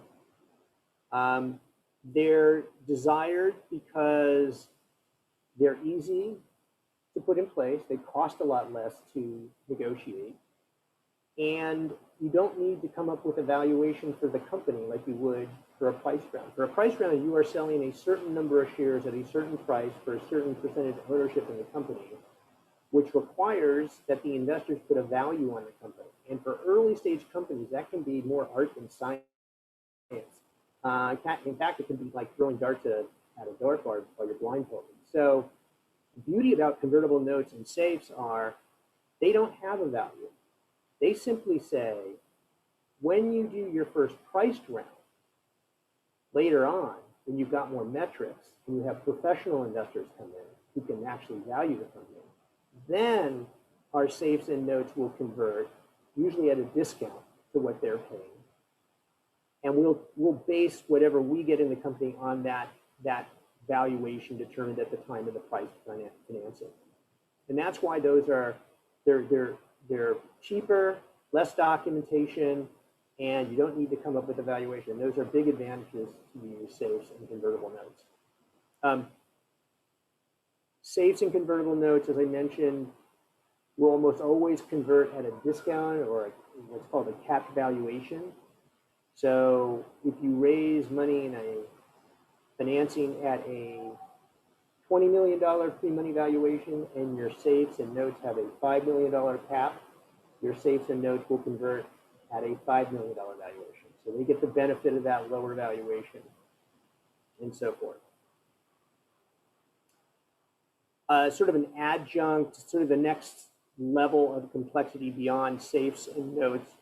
They're desired because they're easy to put in place. They cost a lot less to negotiate. And you don't need to come up with a valuation for the company like you would for a price round. For a price round, you are selling a certain number of shares at a certain price for a certain percentage of ownership in the company, which requires that the investors put a value on the company. And for early stage companies, that can be more art than science. In fact, it can be like throwing darts at a dart board while you're blindfolded. So The beauty about convertible notes and safes are they don't have a value. They simply say, when you do your first priced round, later on, when you've got more metrics and you have professional investors come in who can actually value the company, then our safes and notes will convert, usually at a discount to what they're paying. And we'll base whatever we get in the company on that valuation determined at the time of the price financing. And that's why those are, they're cheaper, less documentation, and you don't need to come up with a valuation. Those are big advantages to use safes and convertible notes. Safes and convertible notes, as I mentioned, will almost always convert at a discount or what's called a capped valuation. So if you raise money in a financing at a $20 million pre-money valuation and your safes and notes have a $5 million cap, your safes and notes will convert at a $5 million valuation. So they get the benefit of that lower valuation and so forth. Sort of an adjunct, sort of the next level of complexity beyond safes and notes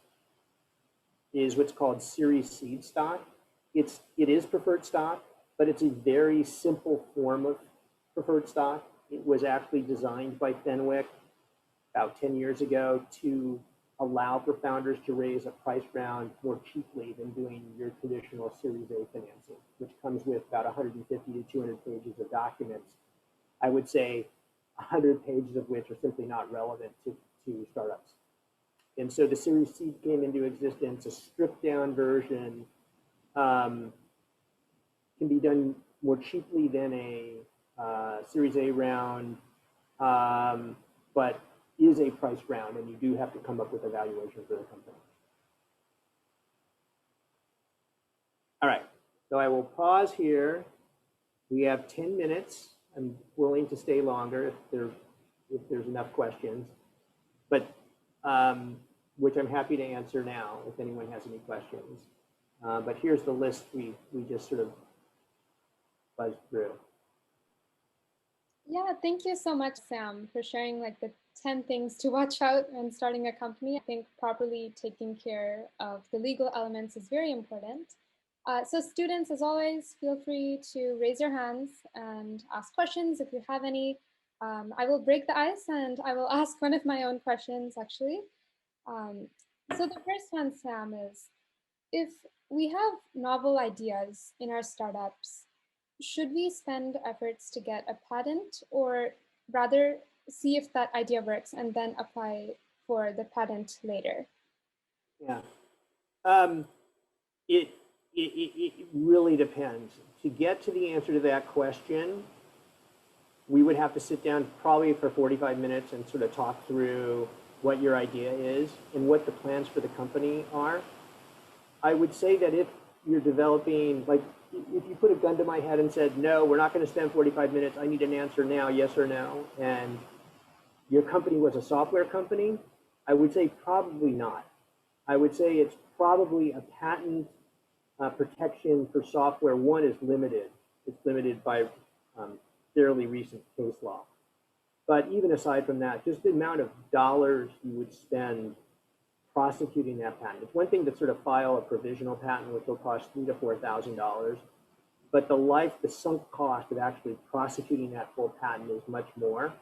is what's called Series seed stock. It is preferred stock, but it's a very simple form of preferred stock. It was actually designed by Fenwick about 10 years ago to allow for founders to raise a price round more cheaply than doing your traditional Series A financing, which comes with about 150 to 200 pages of documents. I would say 100 pages of which are simply not relevant to startups. And so the Series C came into existence, a stripped down version, can be done more cheaply than a Series A round, but is a price round, and you do have to come up with a valuation for the company. All right, so I will pause here. We have 10 minutes. I'm willing to stay longer if there's enough questions, but which I'm happy to answer now if anyone has any questions. But here's the list we just sort of buzzed through. Yeah, thank you so much, Sam, for sharing like the 10 things to watch out when starting a company. I think properly taking care of the legal elements is very important. So students, as always, feel free to raise your hands and ask questions if you have any. I will break the ice and I will ask one of my own questions, actually. So the first one, Sam, is if we have novel ideas in our startups, should we spend efforts to get a patent, or rather see if that idea works and then apply for the patent later? Yeah, it really depends. To get to the answer to that question, we would have to sit down probably for 45 minutes and sort of talk through what your idea is and what the plans for the company are. I would say that if you're developing, like if you put a gun to my head and said, no, we're not going to spend 45 minutes, I need an answer now, yes or no, and your company was a software company, I would say probably not. I would say it's probably a patent protection for software. One is limited. It's limited by fairly recent case law. But even aside from that, just the amount of dollars you would spend prosecuting that patent. It's one thing to sort of file a provisional patent, which will cost $3,000 to $4,000, but the sunk cost of actually prosecuting that full patent is much more.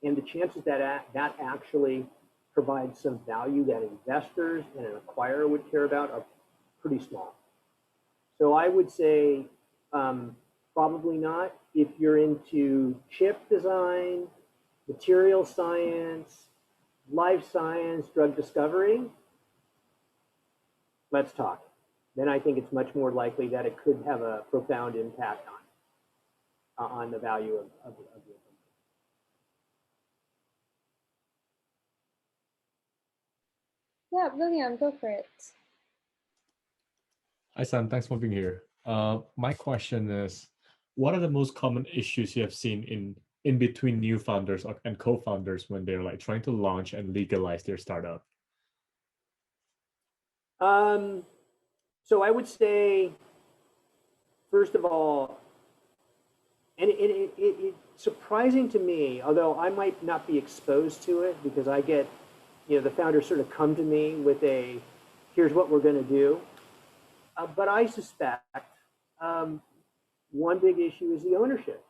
And the chances that that actually provides some value that investors and an acquirer would care about are pretty small. So I would say probably not. If you're into chip design, material science, life science, drug discovery, let's talk. Then I think it's much more likely that it could have a profound impact on the value of your company. Yeah, William, go for it. Hi, Sam. Thanks for being here. My question is, what are the most common issues you have seen in between new founders and co-founders when they're like trying to launch and legalize their startup? So I would say, first of all, and surprising to me, although I might not be exposed to it because I get, the founders sort of come to me with a, here's what we're going to do. But I suspect one big issue is the ownership.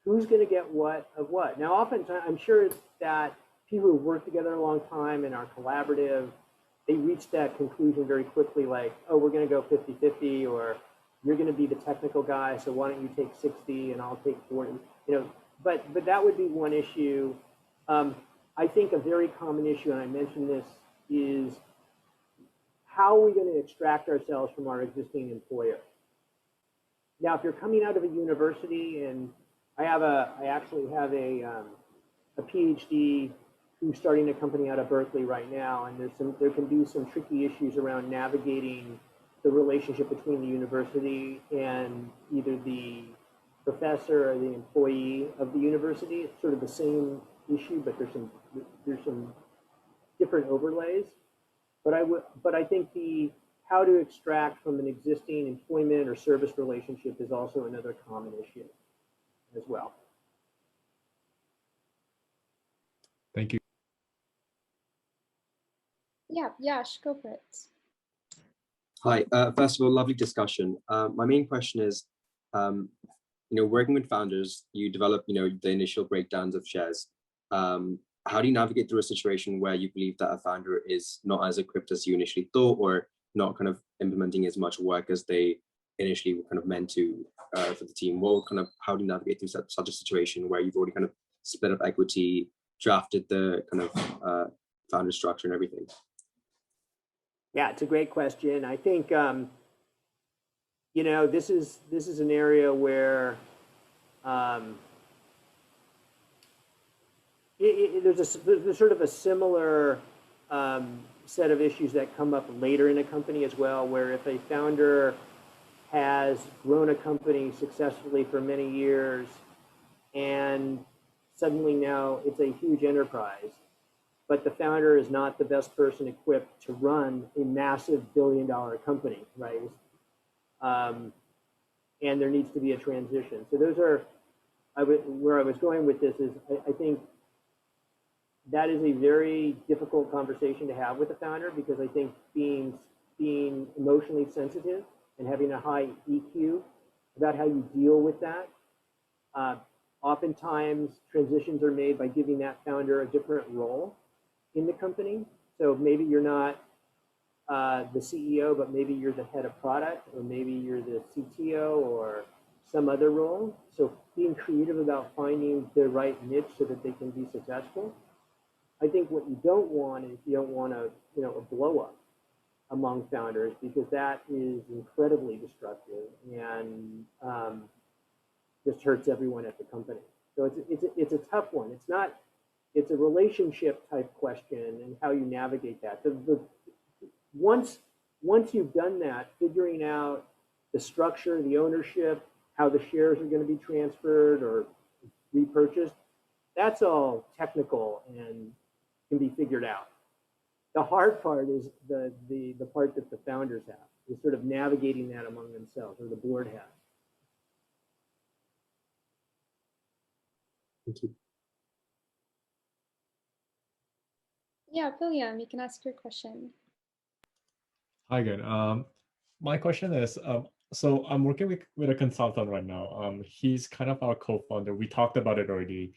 Who's going to get what of what? Now, oftentimes, I'm sure that people who work together a long time and are collaborative, they reach that conclusion very quickly, like, oh, we're going to go 50-50, or you're going to be the technical guy, so why don't you take 60 and I'll take 40, but that would be one issue. I think a very common issue, and I mentioned this, is how are we going to extract ourselves from our existing employer? Now, if you're coming out of a university, and I actually have a PhD who's starting a company out of Berkeley right now, and there can be some tricky issues around navigating the relationship between the university and either the professor or the employee of the university. It's sort of the same issue, but there's some different overlays. But I think how to extract from an existing employment or service relationship is also another common issue as well. Thank you. Yeah, Yash, go for it. Hi, first of all, lovely discussion. My main question is, working with founders, you develop, the initial breakdowns of shares. How do you navigate through a situation where you believe that a founder is not as equipped as you initially thought, or not kind of implementing as much work as they initially were kind of meant to for the team? How do you navigate through such a situation where you've already kind of split up equity, drafted the kind of founder structure and everything? Yeah, it's a great question. I think, this is an area where there's sort of a similar set of issues that come up later in a company as well, where if a founder has grown a company successfully for many years and suddenly now it's a huge enterprise, but the founder is not the best person equipped to run a massive billion-dollar company, right? And there needs to be a transition. So those are, where I was going with this is, I think that is a very difficult conversation to have with the founder, because I think being emotionally sensitive and having a high EQ about how you deal with that. Oftentimes, transitions are made by giving that founder a different role in the company. So maybe you're not the CEO, but maybe you're the head of product, or maybe you're the CTO or some other role. So being creative about finding the right niche so that they can be successful. I think what you don't want is you don't want a blow up among founders, because that is incredibly destructive and just hurts everyone at the company. So it's a tough one. It's a relationship type question and how you navigate that. Once you've done that, figuring out the structure, the ownership, how the shares are going to be transferred or repurchased, that's all technical and can be figured out. The hard part is the part that the founders have, is sort of navigating that among themselves, or the board has. Thank you. Yeah, William, you can ask your question. Hi again. My question is, so I'm working with a consultant right now. He's kind of our co-founder. We talked about it already.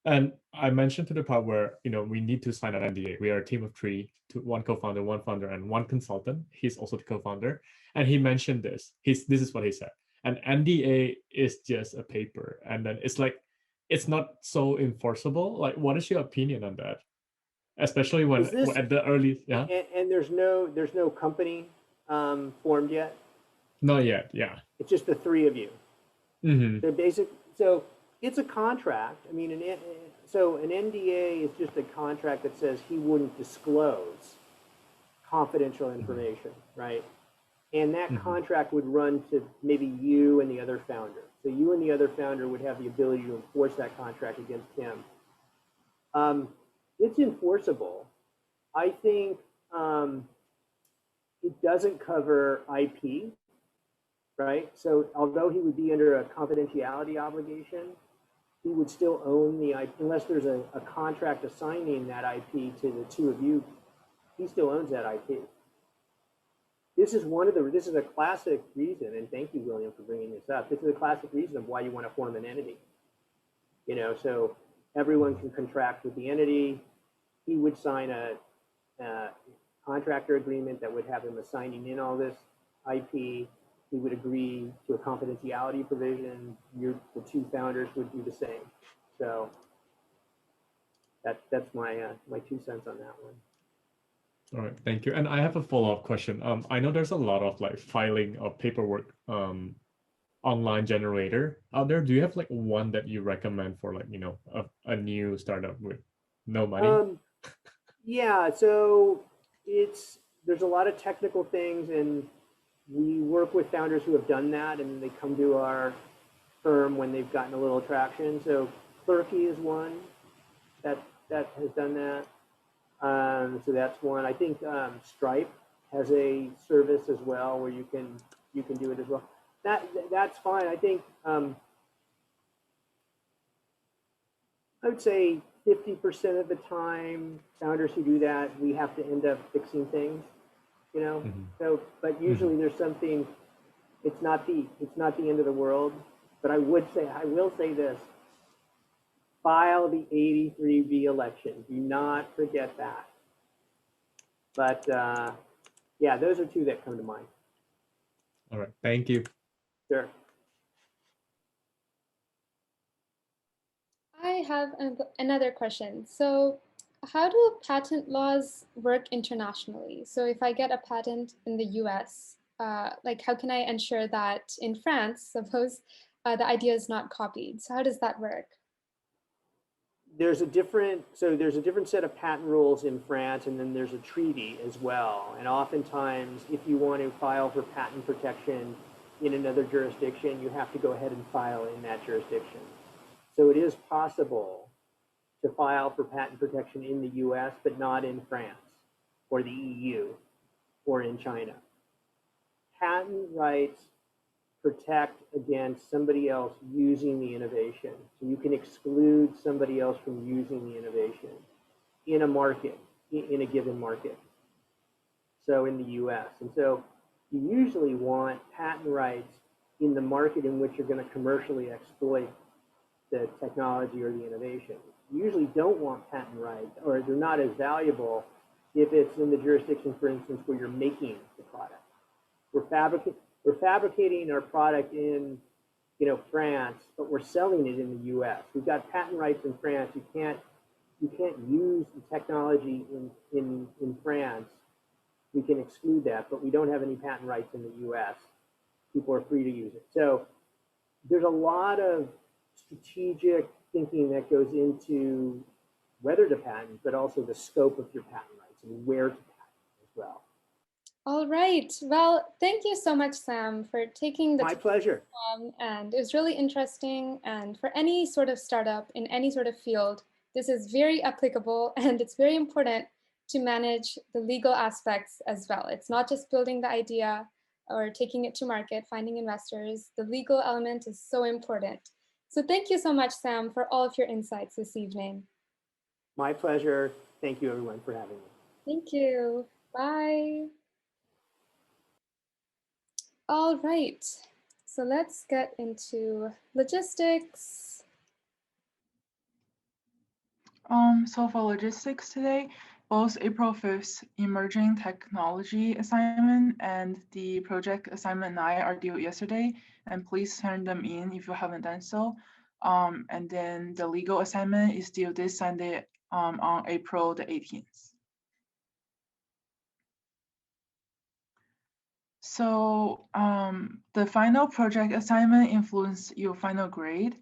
And I mentioned to the part where, we need to sign an NDA. We are a team of three, one co-founder, one founder, and one consultant. He's also the co-founder. And he mentioned this. This is what he said. An NDA is just a paper. And then it's not so enforceable. Like, what is your opinion on that? Especially when at the early, yeah. And there's no company formed yet. Not yet, yeah. It's just the three of you. Mm-hmm. So it's a contract. I mean, so an NDA is just a contract that says he wouldn't disclose confidential information, right? And that contract would run to maybe you and the other founder. So you and the other founder would have the ability to enforce that contract against him. It's enforceable. I think it doesn't cover IP, right? So although he would be under a confidentiality obligation, he would still own the IP, unless there's a contract assigning that IP to the two of you, he still owns that IP. This is a classic reason, and thank you, William, for bringing this up. This is a classic reason of why you want to form an entity. You know, so everyone can contract with the entity. He would sign a contractor agreement that would have him assigning in all this IP. He would agree to a confidentiality provision. The two founders would do the same. So that's my 2 cents on that one. All right, thank you. And I have a follow-up question. I know there's a lot of like filing of paperwork online generator out there. Do you have like one that you recommend for, like, you know, a new startup with no money? Yeah, so there's a lot of technical things, and we work with founders who have done that, and they come to our firm when they've gotten a little traction. So Clerky is one that has done that. So that's one. I think Stripe has a service as well where you can do it as well. That's fine. I think I would say 50% of the time, founders who do that, we have to end up fixing things, you know. So, but usually there's something. It's not the end of the world. But I will say this: file the 83B election. Do not forget that. But yeah, those are two that come to mind. All right, thank you. Sure. I have another question. So how do patent laws work internationally? So if I get a patent in the US, like how can I ensure that in France, suppose the idea is not copied? So how does that work? There's a different set of patent rules in France, and then there's a treaty as well. And oftentimes, if you want to file for patent protection in another jurisdiction, you have to go ahead and file in that jurisdiction. So it is possible to file for patent protection in the US, but not in France or the EU or in China. Patent rights protect against somebody else using the innovation. So you can exclude somebody else from using the innovation in a market, in a given market. So in the US. And so you usually want patent rights in the market in which you're going to commercially exploit the technology or the innovation. You usually don't want patent rights, or they're not as valuable if it's in the jurisdiction, for instance, where you're making the product. We're fabricating our product in, you know, France, but we're selling it in the US. We've got patent rights in France. You can't use the technology in France. We can exclude that, but we don't have any patent rights in the US. People are free to use it. So there's a lot of strategic thinking that goes into whether to patent, but also the scope of your patent rights and where to patent as well. All right. Well, thank you so much, Sam, for taking the time. My pleasure. And it was really interesting. And for any sort of startup in any sort of field, this is very applicable, and it's very important to manage the legal aspects as well. It's not just building the idea or taking it to market, finding investors. The legal element is so important. So thank you so much, Sam, for all of your insights this evening. My pleasure. Thank you, everyone, for having me. Thank you. Bye. All right. So let's get into logistics. So for logistics today, both April 5th Emerging Technology assignment and the project assignment 9 are due yesterday, and please turn them in if you haven't done so. And then the legal assignment is due this Sunday on April the 18th. So the final project assignment influences your final grade.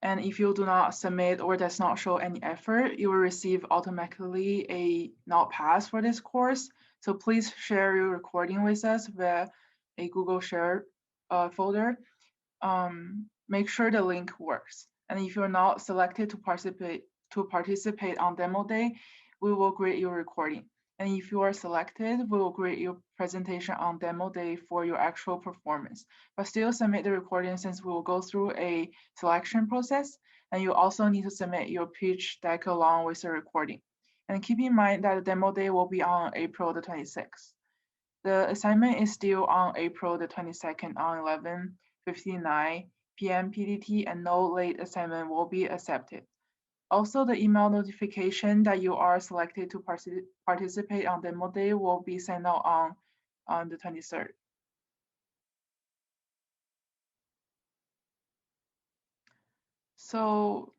And if you do not submit or does not show any effort, you will receive automatically a not pass for this course. So please share your recording with us via a Google Share folder. Make sure the link works. And if you're not selected to participate on demo day, we will grade your recording. And if you are selected, we will grade your presentation on demo day for your actual performance. But still submit the recording since we will go through a selection process. And you also need to submit your pitch deck along with the recording. And keep in mind that the demo day will be on April the 26th. The assignment is due on April the 22nd on 11:59 p.m. PDT, and no late assignment will be accepted. Also, the email notification that you are selected to participate on demo day will be sent out on the 23rd. So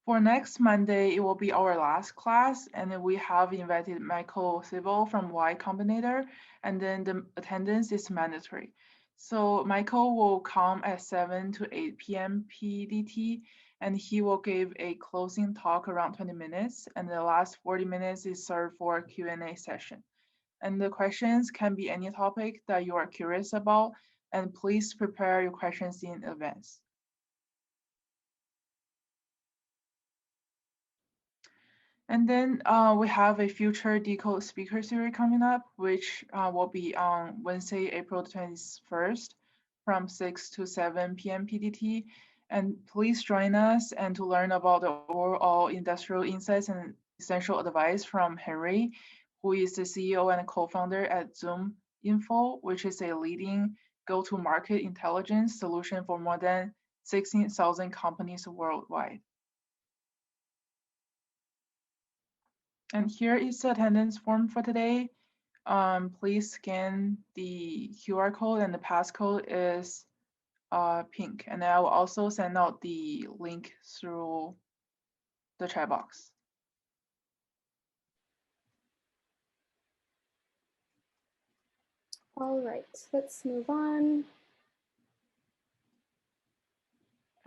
for next Monday, it will be our last class, and then we have invited Michael Sibyl from Y Combinator, and then the attendance is mandatory. So Michael will come at 7 to 8 p.m. PDT, and he will give a closing talk around 20 minutes, and the last 40 minutes is served for a Q&A session. And the questions can be any topic that you are curious about, and please prepare your questions in advance. And then we have a future Decode speaker series coming up, which will be on Wednesday, April 21st from 6 to 7 p.m. PDT. And please join us and to learn about the overall industrial insights and essential advice from Henry, who is the CEO and co-founder at Zoom Info, which is a leading go-to-market intelligence solution for more than 16,000 companies worldwide. And here is the attendance form for today. Please scan the QR code, and the passcode is pink. And I will also send out the link through the chat box. All right, let's move on.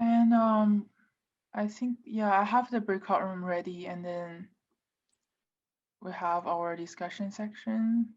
And I think, yeah, I have the breakout room ready, and then we have our discussion section.